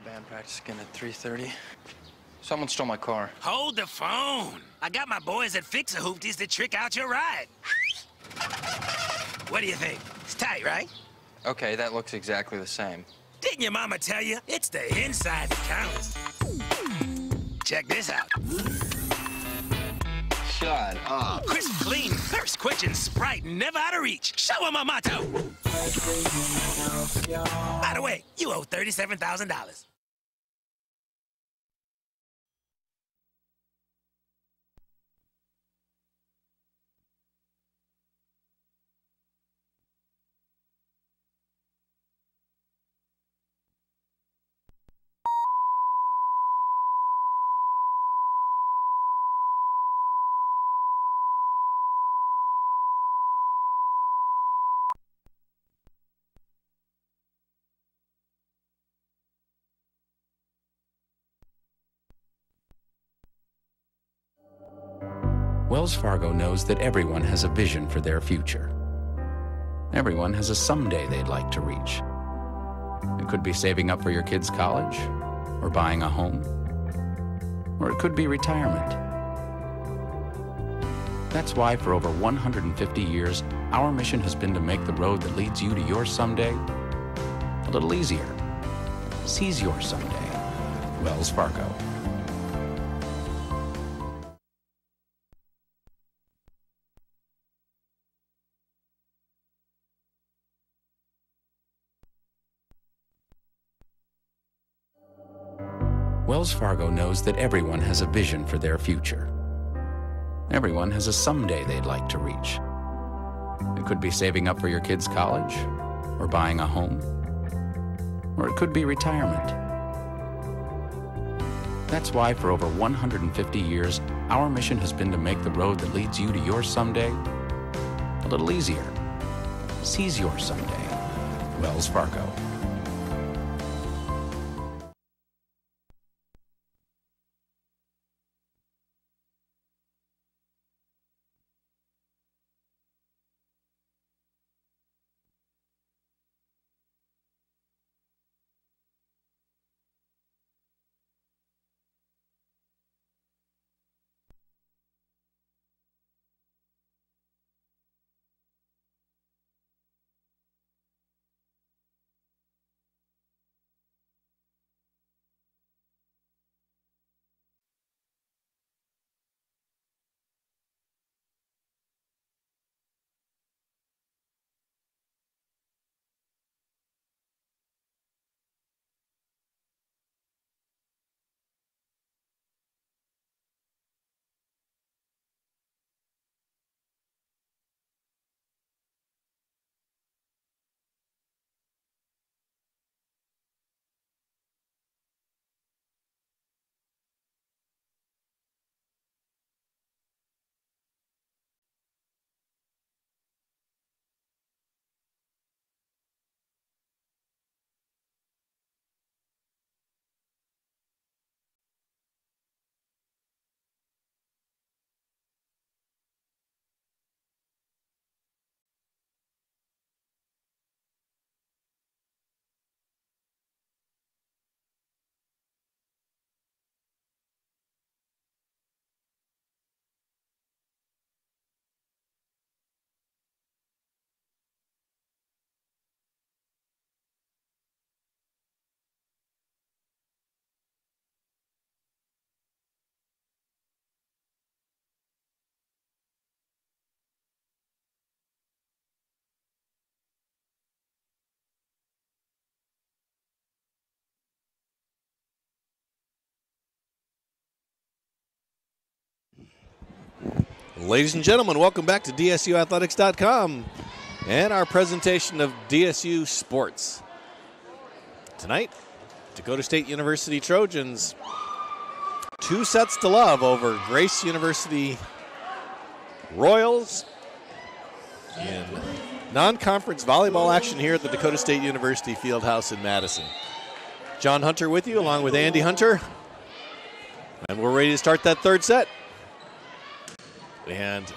Band practicing at 3:30. Someone stole my car. Hold the phone. I got my boys at Fix-A-Hoopties to trick out your ride. What do you think? It's tight, right? Okay, that looks exactly the same. Didn't your mama tell you? It's the inside that counts. Check this out. Shut up. Crisp, clean, thirst quenching Sprite, never out of reach. Show 'em a motto. By the way, you owe $37,000. Wells Fargo knows that everyone has a vision for their future. Everyone has a someday they'd like to reach. It could be saving up for your kids' college, or buying a home, or it could be retirement. That's why for over 150 years, our mission has been to make the road that leads you to your someday a little easier. Seize your someday. Wells Fargo. Wells Fargo knows that everyone has a vision for their future. Everyone has a someday they'd like to reach. It could be saving up for your kids' college, or buying a home, or it could be retirement. That's why for over 150 years, our mission has been to make the road that leads you to your someday a little easier. Seize your someday. Wells Fargo. Ladies and gentlemen, welcome back to DSUathletics.com and our presentation of DSU Sports. Tonight, Dakota State University Trojans 2 sets to love over Grace University Royals in non-conference volleyball action here at the Dakota State University Fieldhouse in Madison. John Hunter with you along with Andy Hunter, and we're ready to start that third set. And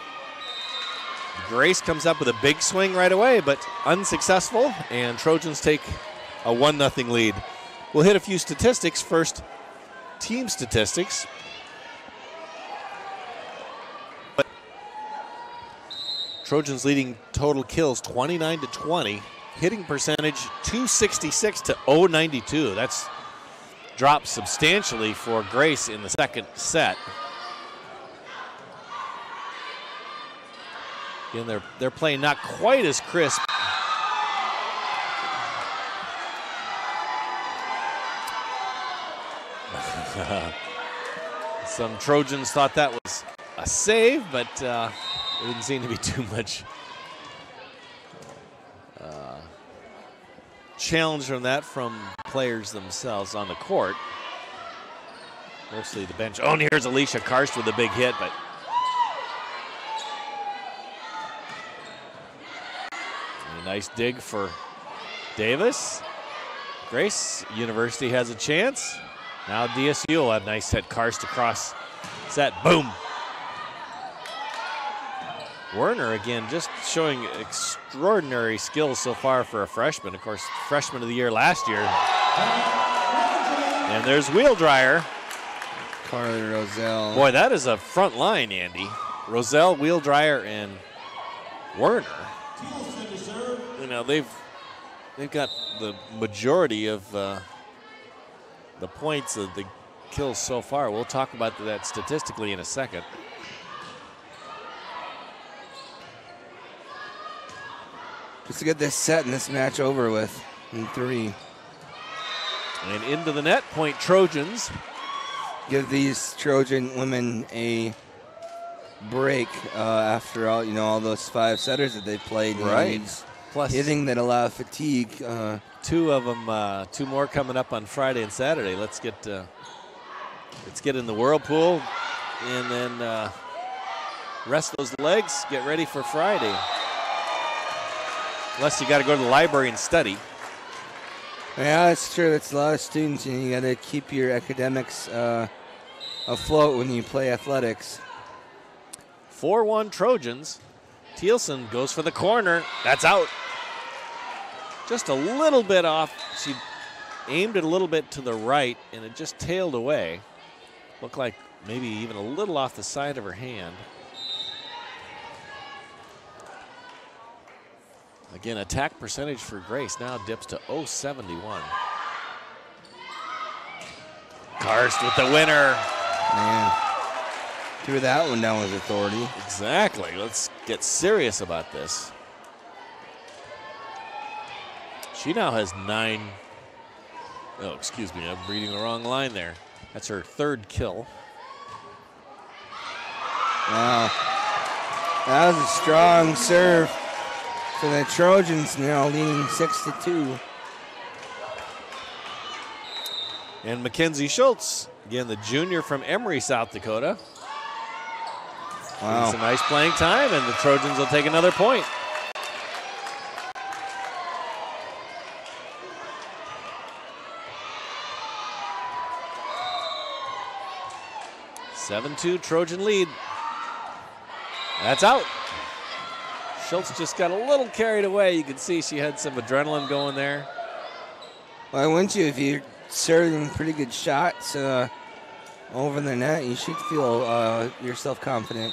Grace comes up with a big swing right away, but unsuccessful, and Trojans take a 1-0 lead. We'll hit a few statistics. First, team statistics. Trojans leading total kills 29-20. Hitting percentage 266 to 092. That's dropped substantially for Grace in the second set. Again, they're playing not quite as crisp. Some Trojans thought that was a save, but there didn't seem to be too much challenge from that from players themselves on the court. Mostly the bench. Oh, and here's Alicia Karst with a big hit, but a nice dig for Davis. Grace University has a chance. Now DSU will have a nice hit. Karst across set. Boom. Werner, again, just showing extraordinary skills so far for a freshman. Of course, freshman of the year last year. And there's Wheel Dryer. Carly Roselle. Boy, that is a front line, Andy. Roselle, Wheel Dryer, and Werner. You know, they've they've got the majority of the points of the kills so far. We'll talk about that statistically in a second. Just to get this set and this match over with in 3. And into the net, point Trojans. Give these Trojan women a break after all those 5 setters that they played. Right. Plus hitting that allow fatigue. 2 of them, 2 more coming up on Friday and Saturday. Let's get in the whirlpool and then rest those legs. Get ready for Friday. Unless you got to go to the library and study. Yeah, that's true. That's a lot of students, and you got to keep your academics afloat when you play athletics. 4-1 Trojans. Thielsen goes for the corner. That's out. Just a little bit off. She aimed it a little bit to the right, and it just tailed away. Looked like maybe even a little off the side of her hand. Again, attack percentage for Grace now dips to .071. Karst with the winner. Man, threw that one down with authority. Exactly. Let's get serious about this. She now has 9. Oh, excuse me. I'm reading the wrong line there. That's her 3rd kill. Wow. That was a strong serve. So the Trojans now leading 6-2. And Mackenzie Schultz, again, the junior from Emory, South Dakota. Wow. Some nice playing time, and the Trojans will take another point. (7-2) Trojan lead. That's out. Schultz just got a little carried away. You can see she had some adrenaline going there. Why wouldn't you? If you're serving pretty good shots over the net, you should feel yourself confident.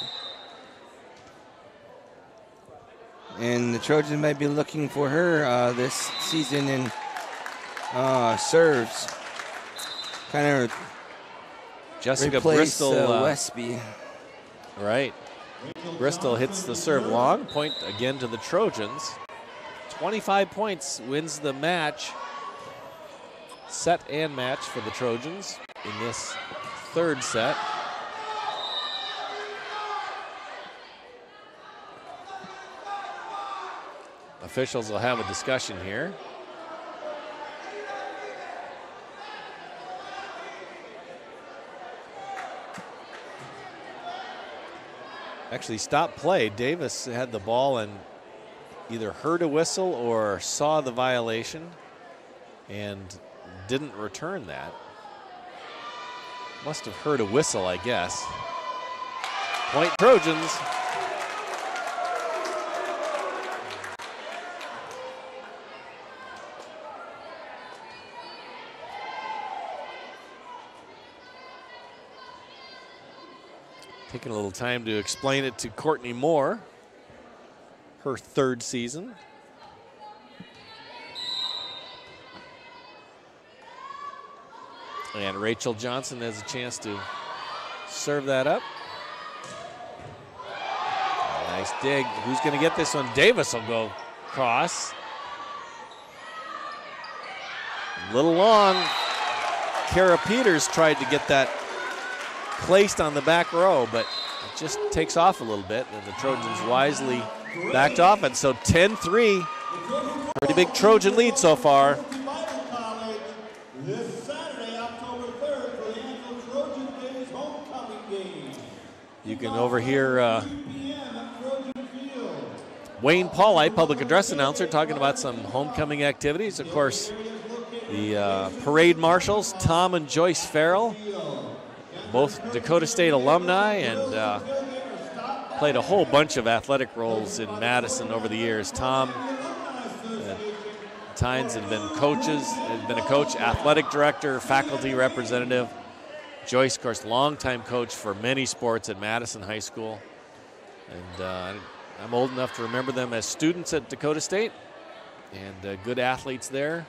And the Trojans might be looking for her this season in serves. Kind of Jessica replace Bristol. Westby. Right. Bristol hits the serve long. Point again to the Trojans. 25 points wins the match. Set and match for the Trojans in this 3rd set. Officials will have a discussion here. Actually stopped play. Davis had the ball and either heard a whistle or saw the violation and didn't return that. Must have heard a whistle, I guess. Point Trojans. Taking a little time to explain it to Courtney Moore, her 3rd season. And Rachel Johnson has a chance to serve that up. Nice dig. Who's going to get this one? Davis will go cross. A little long. Kara Peters tried to get that placed on the back row, but it just takes off a little bit, and the Trojans wisely backed off, and so 10-3. Pretty big Trojan lead so far. This Saturday, October 3rd, for the annual Trojan Days homecoming game. You can overhear Wayne Paulite, public address announcer, talking about some homecoming activities. Of course, the parade marshals, Tom and Joyce Farrell, both Dakota State alumni, and played a whole bunch of athletic roles in Madison over the years. Tom times had been a coach, athletic director, faculty representative. Joyce, of course, longtime coach for many sports at Madison High School. And I'm old enough to remember them as students at Dakota State. and good athletes there.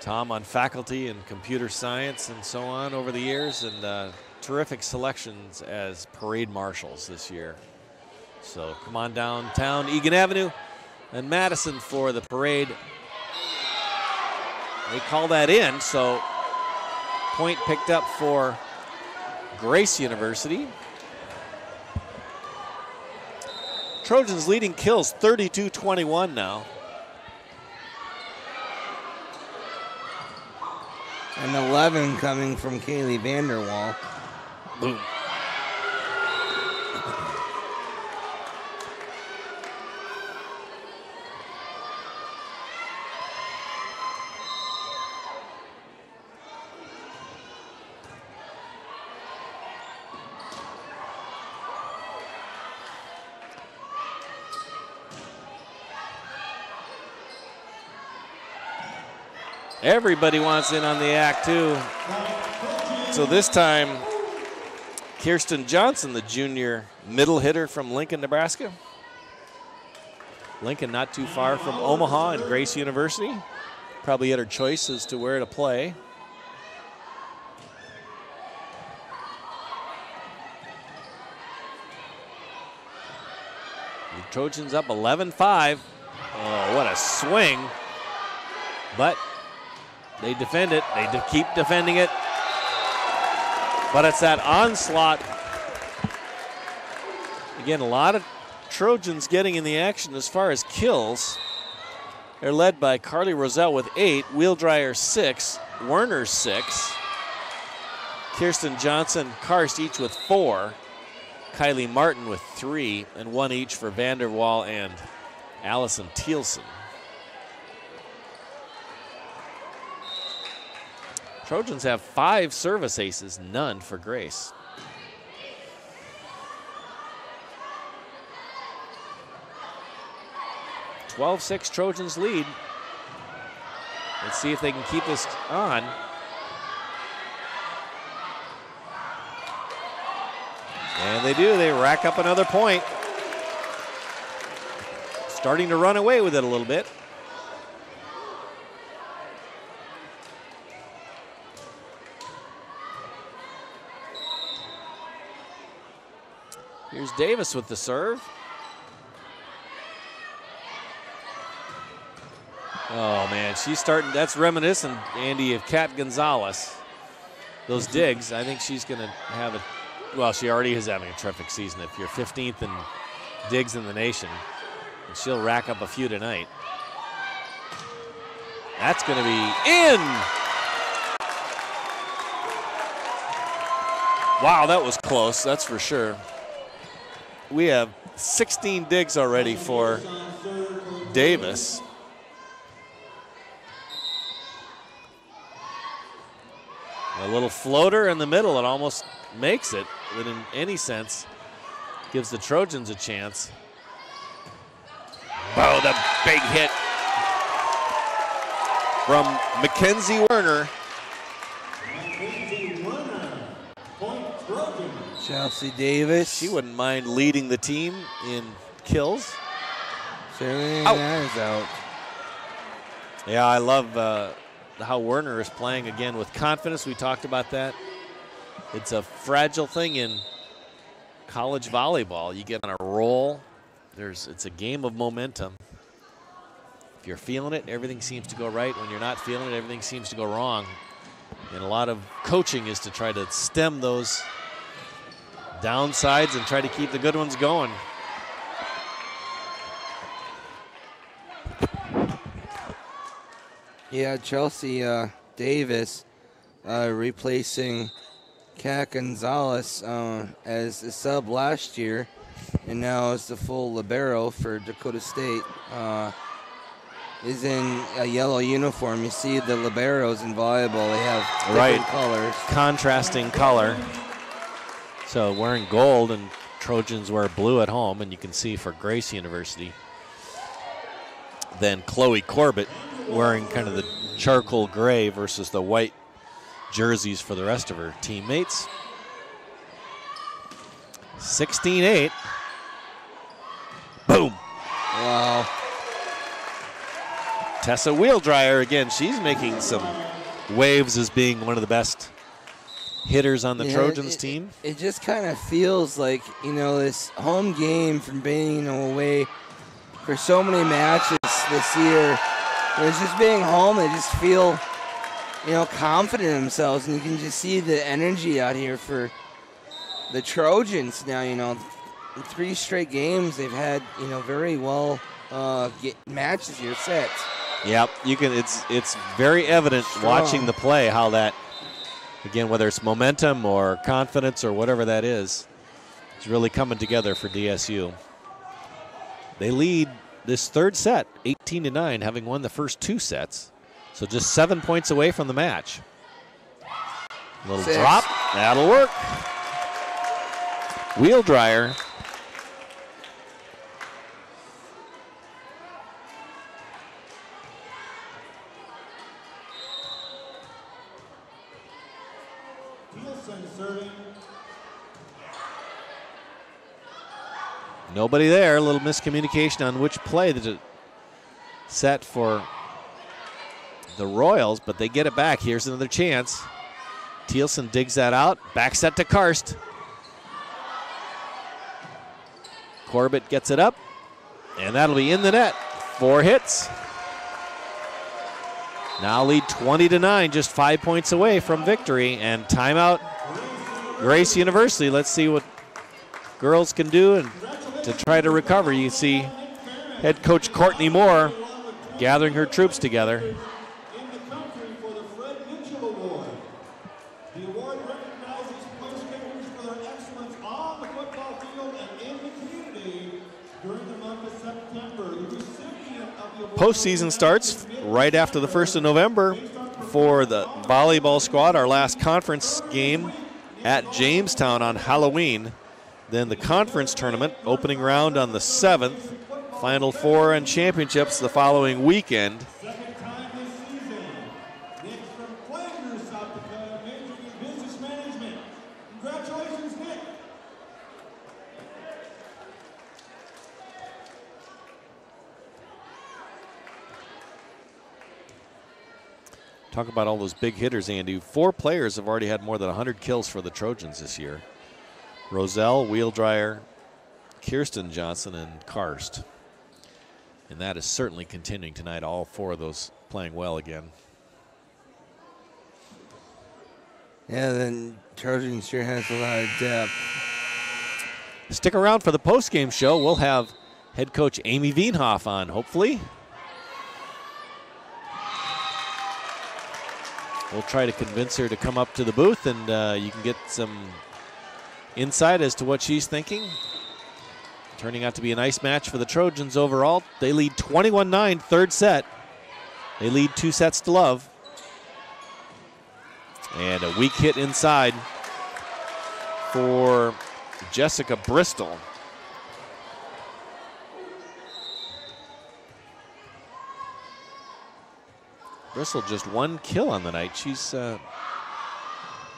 Tom on faculty in computer science and so on over the years, and terrific selections as parade marshals this year. So come on downtown, Egan Avenue and Madison for the parade. They call that in, so point picked up for Grace University. Trojans leading kills 32-21 now. And 11 coming from Kaylee Vanderwall. Boom. Everybody wants in on the act, too. So this time, Kirsten Johnson, the junior middle hitter from Lincoln, Nebraska. Lincoln not too far from Omaha and Grace University. Probably had her choice as to where to play. The Trojans up 11-5. Oh, what a swing. But they defend it. They keep defending it. But it's that onslaught. Again, a lot of Trojans getting in the action as far as kills. They're led by Carly Roselle with 8, Wheeldryer 6, Werner 6, Kirsten Johnson, Karst each with 4, Kylie Martin with 3, and 1 each for Vanderwall and Allison Thielsen. Trojans have 5 service aces, none for Grace. (12-6) Trojans lead. Let's see if they can keep this on. And they do. They rack up another point. Starting to run away with it a little bit. Here's Davis with the serve. Oh, man, she's starting. That's reminiscent, Andy, of Kat Gonzalez. Those digs, I think she's going to have a, well, she already is having a terrific season. If you're 15th in digs in the nation, and she'll rack up a few tonight. That's going to be in. Wow, that was close, that's for sure. We have 16 digs already for Davis. A little floater in the middle, it almost makes it, but in any sense, gives the Trojans a chance. Oh, the big hit from Mackenzie Werner. Chelsea Davis. She wouldn't mind leading the team in kills. Certainly that is out. Yeah, I love how Werner is playing again with confidence. We talked about that. It's a fragile thing in college volleyball. You get on a roll. It's a game of momentum. If you're feeling it, everything seems to go right. When you're not feeling it, everything seems to go wrong. And a lot of coaching is to try to stem those downsides and try to keep the good ones going. Yeah, Chelsea Davis replacing Kat Gonzalez as a sub last year, and now as the full libero for Dakota State. Is in a yellow uniform. You see the liberos in volleyball, they have different colors. Contrasting color. So wearing gold, and Trojans wear blue at home, and you can see for Grace University. Then Chloe Corbett wearing kind of the charcoal gray versus the white jerseys for the rest of her teammates. 16-8. Boom. Wow. Tessa Wheeldryer, again, she's making some waves as being one of the best hitters on the Trojans team. It just kind of feels like, this home game from being away for so many matches this year. It's just being home, they just feel, confident in themselves, and you can just see the energy out here for the Trojans now. In 3 straight games, they've had, very well matches here, sets. Yep, you can. It's very evident watching the play how that, again, whether it's momentum or confidence or whatever that is, it's really coming together for DSU. They lead this third set 18-9, having won the first 2 sets, so just 7 points away from the match. A little drop, that'll work. Wheeldryer. Nobody there. A little miscommunication on which play that it set for the Royals, but they get it back. Here's another chance. Thielsen digs that out. Back set to Karst. Corbett gets it up, and that'll be in the net. 4 hits. Now lead 20-9, just 5 points away from victory, and timeout Grace University. Let's see what girls can do and to try to recover. You see head coach Courtney Moore gathering her troops together. Postseason starts right after the 1st of November for the volleyball squad. Our last conference game at Jamestown on Halloween. Then the conference tournament, opening round on the 7th. Final 4 and championships the following weekend. Talk about all those big hitters, Andy. 4 players have already had more than 100 kills for the Trojans this year. Roselle, Wheeldryer, Kirsten Johnson, and Karst. And that is certainly continuing tonight. All 4 of those playing well again. Yeah, then Trojans sure has a lot of depth. Stick around for the post-game show. We'll have head coach Amy Wienhoff on, hopefully. We'll try to convince her to come up to the booth, and you can get some insight as to what she's thinking. Turning out to be a nice match for the Trojans overall. They lead 21-9, third set. They lead 2 sets to love. And a weak hit inside for Jessica Bristol. Bristol just 1 kill on the night. She's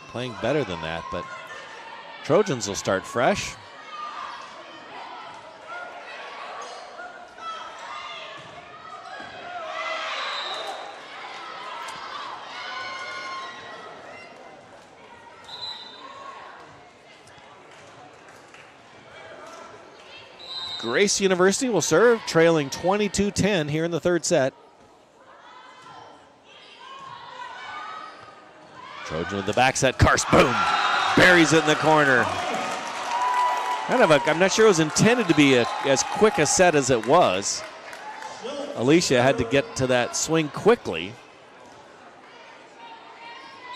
playing better than that, but Trojans will start fresh. Grace University will serve, trailing 22-10 here in the third set. Trojan with the back set. Karst, boom! Buries it in the corner. Kind of I'm not sure it was intended to be as quick a set as it was. Alicia had to get to that swing quickly.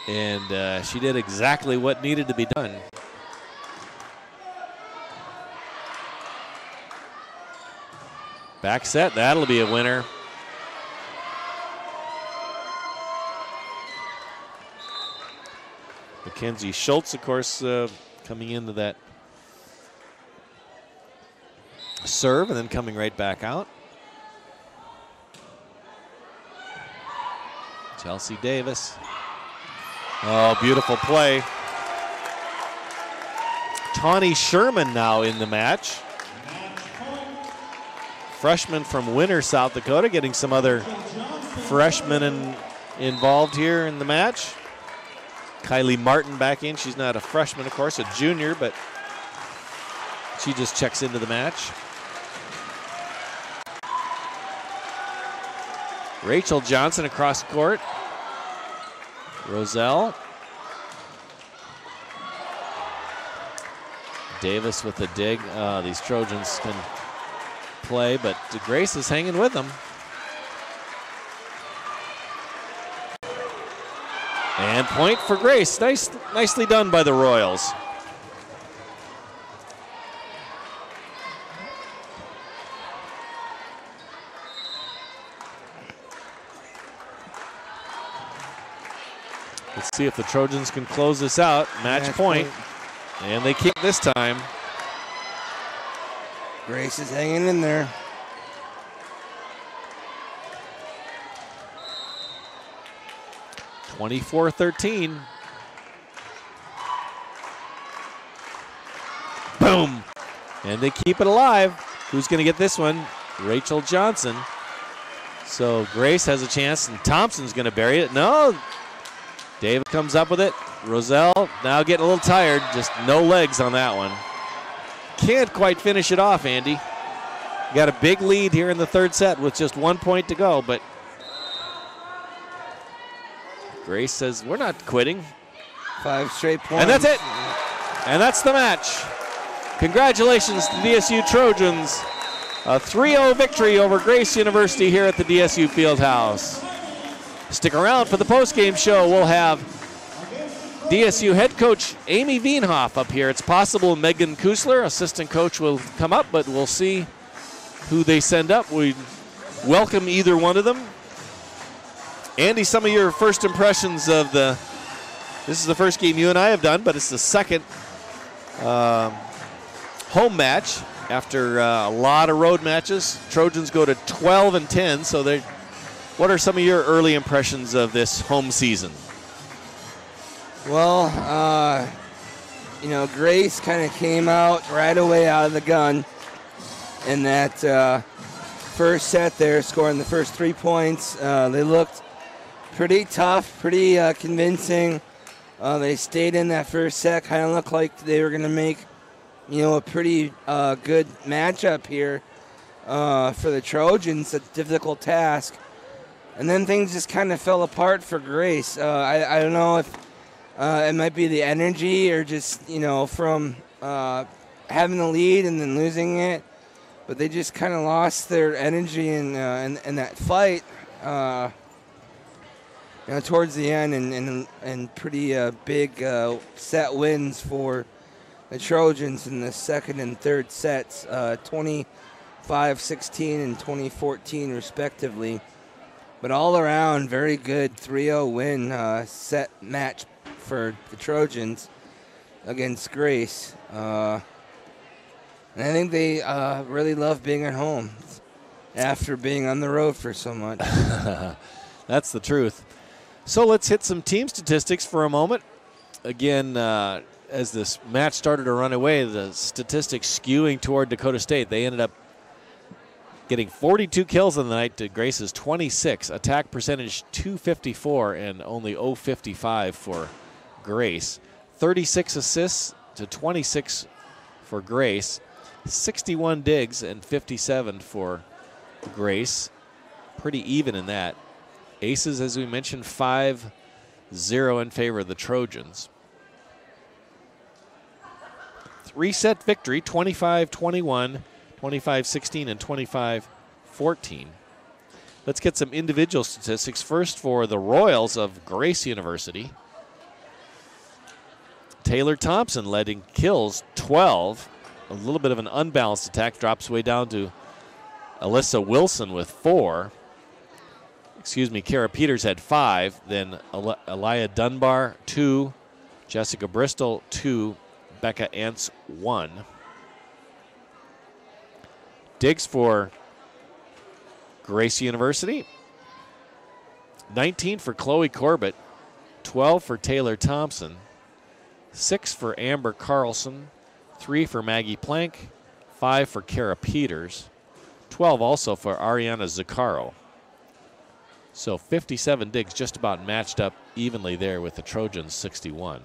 And she did exactly what needed to be done. Back set, that'll be a winner. Mackenzie Schultz, of course, coming into that serve and then coming right back out. Chelsea Davis. Oh, beautiful play. Tawny Sherman now in the match freshman from Winter, South Dakota, getting some other freshmen involved here in the match. Kylie Martin back in. She's not a freshman, of course, a junior, but she just checks into the match. Rachel Johnson across court. Roselle. Davis with the dig. These Trojans can play, but Grace is hanging with them. And point for Grace. Nicely done by the Royals. Let's see if the Trojans can close this out. Match point. And they keep this time. Grace is hanging in there. (24-13). Boom. And they keep it alive. Who's going to get this one? Rachel Johnson. So Grace has a chance, and Thompson's going to bury it. No. David comes up with it. Roselle now getting a little tired. Just no legs on that one. Can't quite finish it off, Andy. Got a big lead here in the third set with just 1 point to go, but Grace says, we're not quitting. 5 straight points. And that's it. And that's the match. Congratulations to the DSU Trojans. A 3-0 victory over Grace University here at the DSU Fieldhouse. Stick around for the postgame show. We'll have DSU head coach Amy Wienhoff up here. It's possible Megan Kusler, assistant coach, will come up, but we'll see who they send up. We welcome either one of them. Andy, some of your first impressions of this is the first game you and I have done, but it's the second home match after a lot of road matches. Trojans go to 12-10, so what are some of your early impressions of this home season? Well, Grace kind of came out right away out of the gun in that first set there, scoring the first 3 points. They looked pretty tough, pretty convincing. They stayed in that first set, kind of looked like they were going to make, a pretty good matchup here for the Trojans, a difficult task. And then things just kind of fell apart for Grace. I don't know if it might be the energy or just, from having the lead and then losing it. But they just kind of lost their energy in that fight, towards the end, and pretty big set wins for the Trojans in the second and third sets, 25-16 and 20-14 respectively. But all around, very good 3-0 win set match for the Trojans against Grace. And I think they really love being at home after being on the road for so much. That's the truth. So let's hit some team statistics for a moment. Again, as this match started to run away, the statistics skewing toward Dakota State. They ended up getting 42 kills in the night to Grace's 26. Attack percentage 254 and only 055 for Grace. 36 assists to 26 for Grace. 61 digs and 57 for Grace. Pretty even in that. Aces, as we mentioned, 5-0 in favor of the Trojans. 3-set victory, 25-21. 25-16 and 25-14. Let's get some individual statistics. First for the Royals of Grace University. Taylor Thompson led in kills, 12. A little bit of an unbalanced attack, drops way down to Alyssa Wilson with 4. Kara Peters had 5. Then Elia Dunbar, 2. Jessica Bristol, 2. Becca Ants, 1. Digs for Grace University. 19 for Chloe Corbett. 12 for Taylor Thompson. 6 for Amber Carlson. 3 for Maggie Plank. 5 for Kara Peters. 12 also for Ariana Zaccaro. So 57 digs, just about matched up evenly there with the Trojans' 61.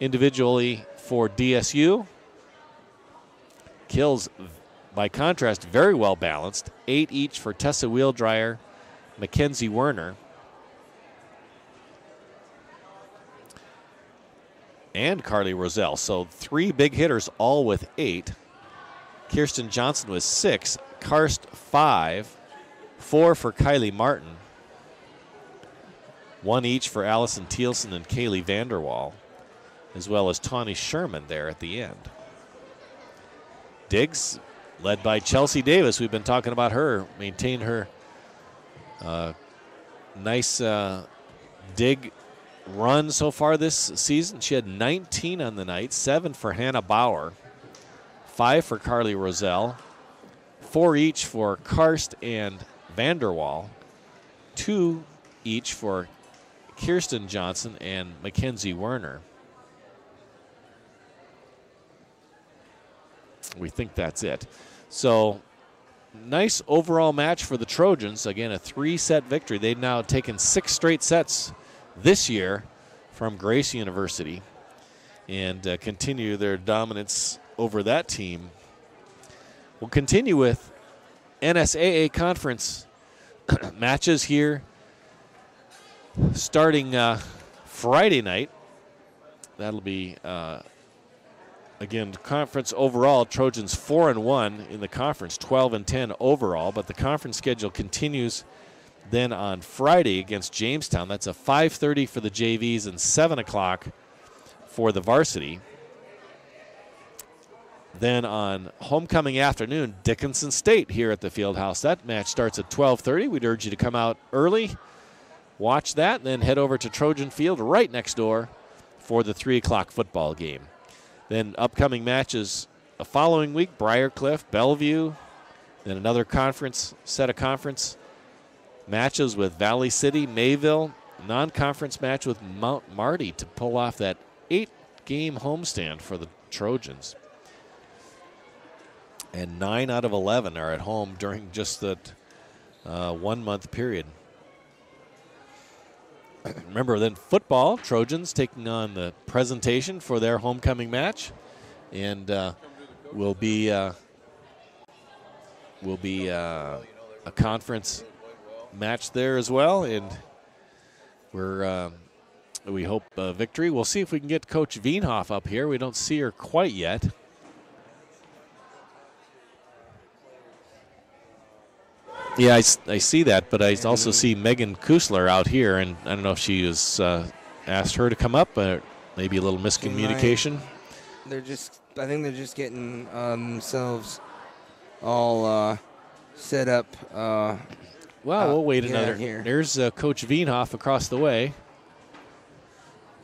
Individually for DSU, kills, by contrast, very well balanced. 8 each for Tessa Wheeldryer, Mackenzie Werner, and Carly Roselle. So 3 big hitters, all with 8. Kirsten Johnson with 6, Karst 5, 4 for Kylie Martin, 1 each for Allison Thielsen and Kaylee Vanderwall, as well as Tawny Sherman there at the end. Digs led by Chelsea Davis. We've been talking about her. Maintained her nice dig run so far this season. She had 19 on the night, 7 for Hannah Bauer, 5 for Carly Roselle, 4 each for Karst and Vanderwall, 2 each for Kirsten Johnson and Mackenzie Werner. We think that's it. So nice overall match for the Trojans. Again, a 3-set victory. They've now taken 6 straight sets this year from Grace University and continue their dominance over that team. We'll continue with NSAA conference matches here starting Friday night. That'll be again, conference overall, Trojans 4-1 in the conference, 12-10 overall, but the conference schedule continues then on Friday against Jamestown. That's a 5:30 for the JVs and 7 o'clock for the varsity. Then on homecoming afternoon, Dickinson State here at the Fieldhouse. That match starts at 12:30. We'd urge you to come out early, watch that, and then head over to Trojan Field right next door for the 3 o'clock football game. Then upcoming matches the following week, Briarcliff, Bellevue, then another set of conference matches with Valley City, Mayville, non-conference match with Mount Marty to pull off that 8-game homestand for the Trojans. And 9 out of 11 are at home during just that 1-month period. Remember, then football, Trojans taking on the presentation for their homecoming match, and will be a conference match there as well. And we hope victory. We'll see if we can get Coach Wienhoff up here. We don't see her quite yet. Yeah, I see that, but I also see Megan Kusler out here, and I don't know if she was asked her to come up, but maybe a little miscommunication. I think they're just getting themselves all set up. Well, we'll wait another. Here. There's Coach Wienhoff across the way,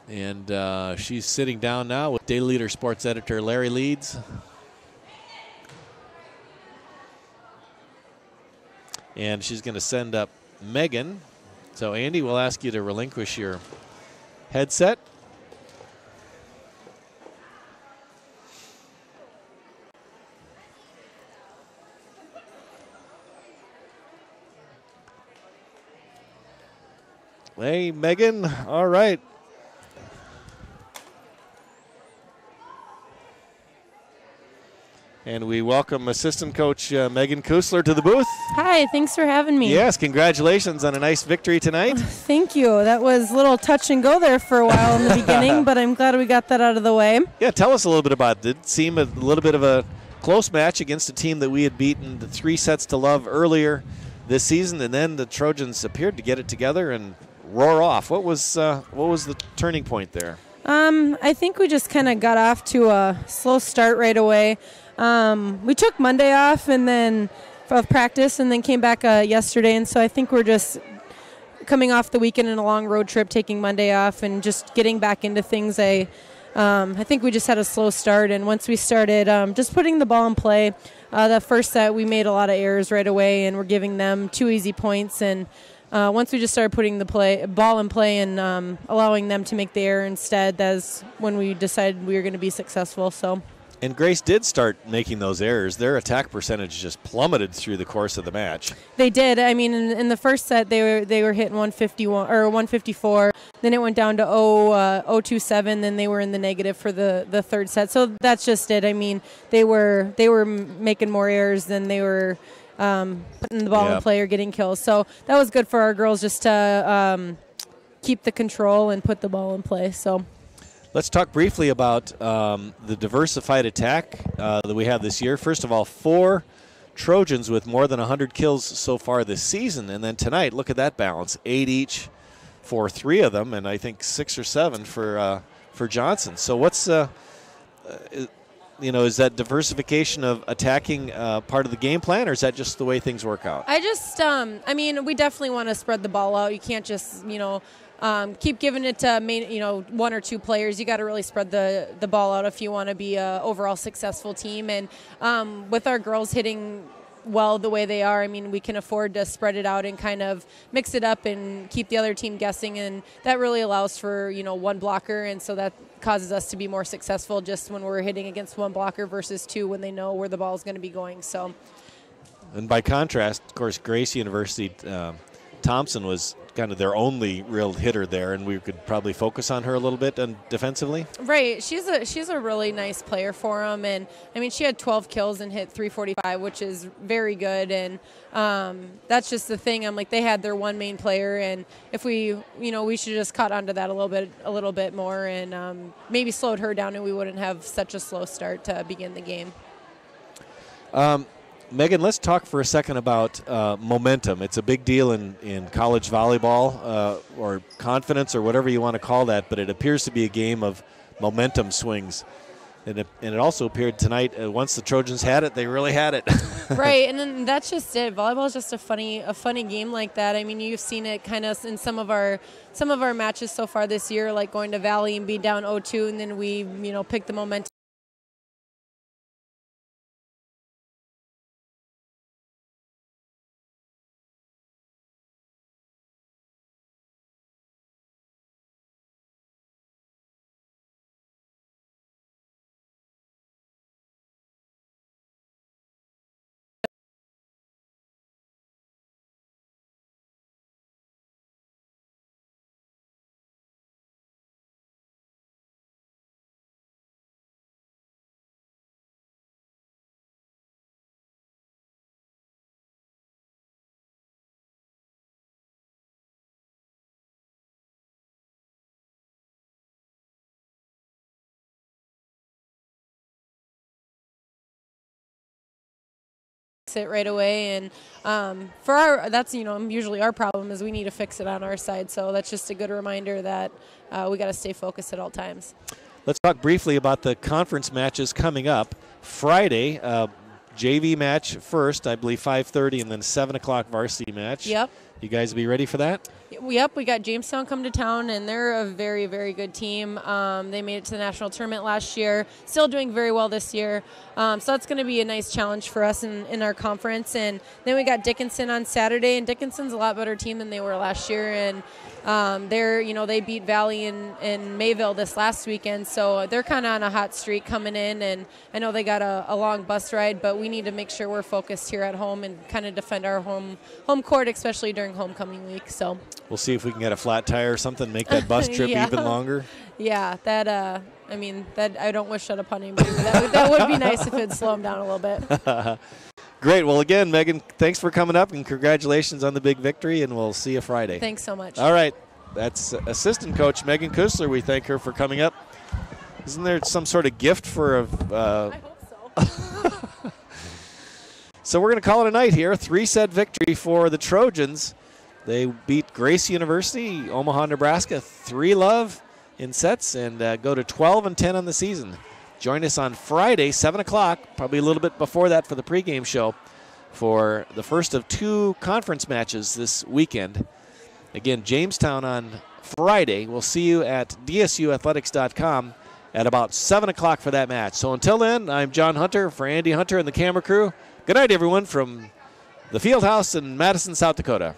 and she's sitting down now with Daily Leader sports editor Larry Leeds. And she's going to send up Megan. So, Andy, we'll ask you to relinquish your headset. Hey, Megan. All right. And we welcome assistant coach Megan Kusler to the booth. Hi, thanks for having me. Yes, congratulations on a nice victory tonight. Thank you. That was a little touch and go there for a while in the beginning, but I'm glad we got that out of the way. Yeah, tell us a little bit about it. Did it seem a little bit of a close match against a team that we had beaten 3-0 earlier this season, and then the Trojans appeared to get it together and roar off. What was the turning point there? I think we just kind of got off to a slow start right away. We took Monday off and then of practice and then came back yesterday, and so I think we're just coming off the weekend and a long road trip, taking Monday off and just getting back into things. I think we just had a slow start, and once we started just putting the ball in play, the first set we made a lot of errors right away and we're giving them 2 easy points, and once we just started putting the ball in play and allowing them to make the error instead, that's when we decided we were going to be successful. So. And Grace did start making those errors. Their attack percentage just plummeted through the course of the match. They did. I mean, in the first set, they were hitting 151 or 154. Then it went down to 027. Then they were in the negative for the third set. So that's just it. I mean, they were making more errors than they were putting the ball in play or getting kills. So that was good for our girls just to keep the control and put the ball in play. So. Let's talk briefly about the diversified attack that we have this year. First of all, 4 Trojans with more than 100 kills so far this season. And then tonight, look at that balance. 8 each for 3 of them, and I think 6 or 7 for Johnson. So what's, is that diversification of attacking part of the game plan, or is that just the way things work out? I just, I mean, we definitely want to spread the ball out. You can't just, keep giving it to 1 or 2 players. You got to really spread the ball out if you want to be an overall successful team. And with our girls hitting well the way they are, I mean, we can afford to spread it out and kind of mix it up and keep the other team guessing. And that really allows for, 1 blocker. And so that causes us to be more successful just when we're hitting against 1 blocker versus 2 when they know where the ball is going to be going. So. And by contrast, of course, Grace University, Thompson was kind of their only real hitter there, and we could probably focus on her a little bit defensively. Right, she's a really nice player for them, and I mean she had 12 kills and hit 345, which is very good. And that's just the thing. I'm like, they had their one main player, and if we should just caught onto that a little bit more, and maybe slowed her down, and we wouldn't have such a slow start to begin the game. Megan, let's talk for a second about momentum. It's a big deal in college volleyball or confidence or whatever you want to call that, but it appears to be a game of momentum swings. And it also appeared tonight, once the Trojans had it, they really had it. Right, and then that's just it. Volleyball is just a funny game like that. I mean, you've seen it kind of in some of our matches so far this year, like going to Valley and be down 0-2, and then we pick the momentum. It right away, and that's usually our problem is we need to fix it on our side. So that's just a good reminder that we got to stay focused at all times. Let's talk briefly about the conference matches coming up. Friday, JV match first, I believe 5:30, and then 7 o'clock varsity match. Yep. You guys be ready for that? Yep, we got Jamestown come to town, and they're a very, very good team. They made it to the national tournament last year, still doing very well this year. So that's going to be a nice challenge for us in our conference. And then we got Dickinson on Saturday, and Dickinson's a lot better team than they were last year. And they beat Valley in Mayville this last weekend, so they're kind of on a hot streak coming in. And I know they got a long bus ride, but we need to make sure we're focused here at home and kind of defend our home court, especially during homecoming week. So we'll see if we can get a flat tire or something, make that bus trip even longer. Yeah, that I don't wish that upon anybody. That would be nice if it'd slow them down a little bit. Great. Well, again, Megan, thanks for coming up, and congratulations on the big victory, and we'll see you Friday. Thanks so much. All right. That's assistant coach Megan Kusler. We thank her for coming up. Isn't there some sort of gift for I hope so. So we're going to call it a night here. 3-set victory for the Trojans. They beat Grace University, Omaha, Nebraska, 3-love in sets, and go to 12-10 on the season. Join us on Friday, 7 o'clock, probably a little bit before that for the pregame show, for the first of 2 conference matches this weekend. Again, Jamestown on Friday. We'll see you at dsuathletics.com at about 7 o'clock for that match. So until then, I'm John Hunter for Andy Hunter and the camera crew. Good night, everyone, from the Fieldhouse in Madison, South Dakota.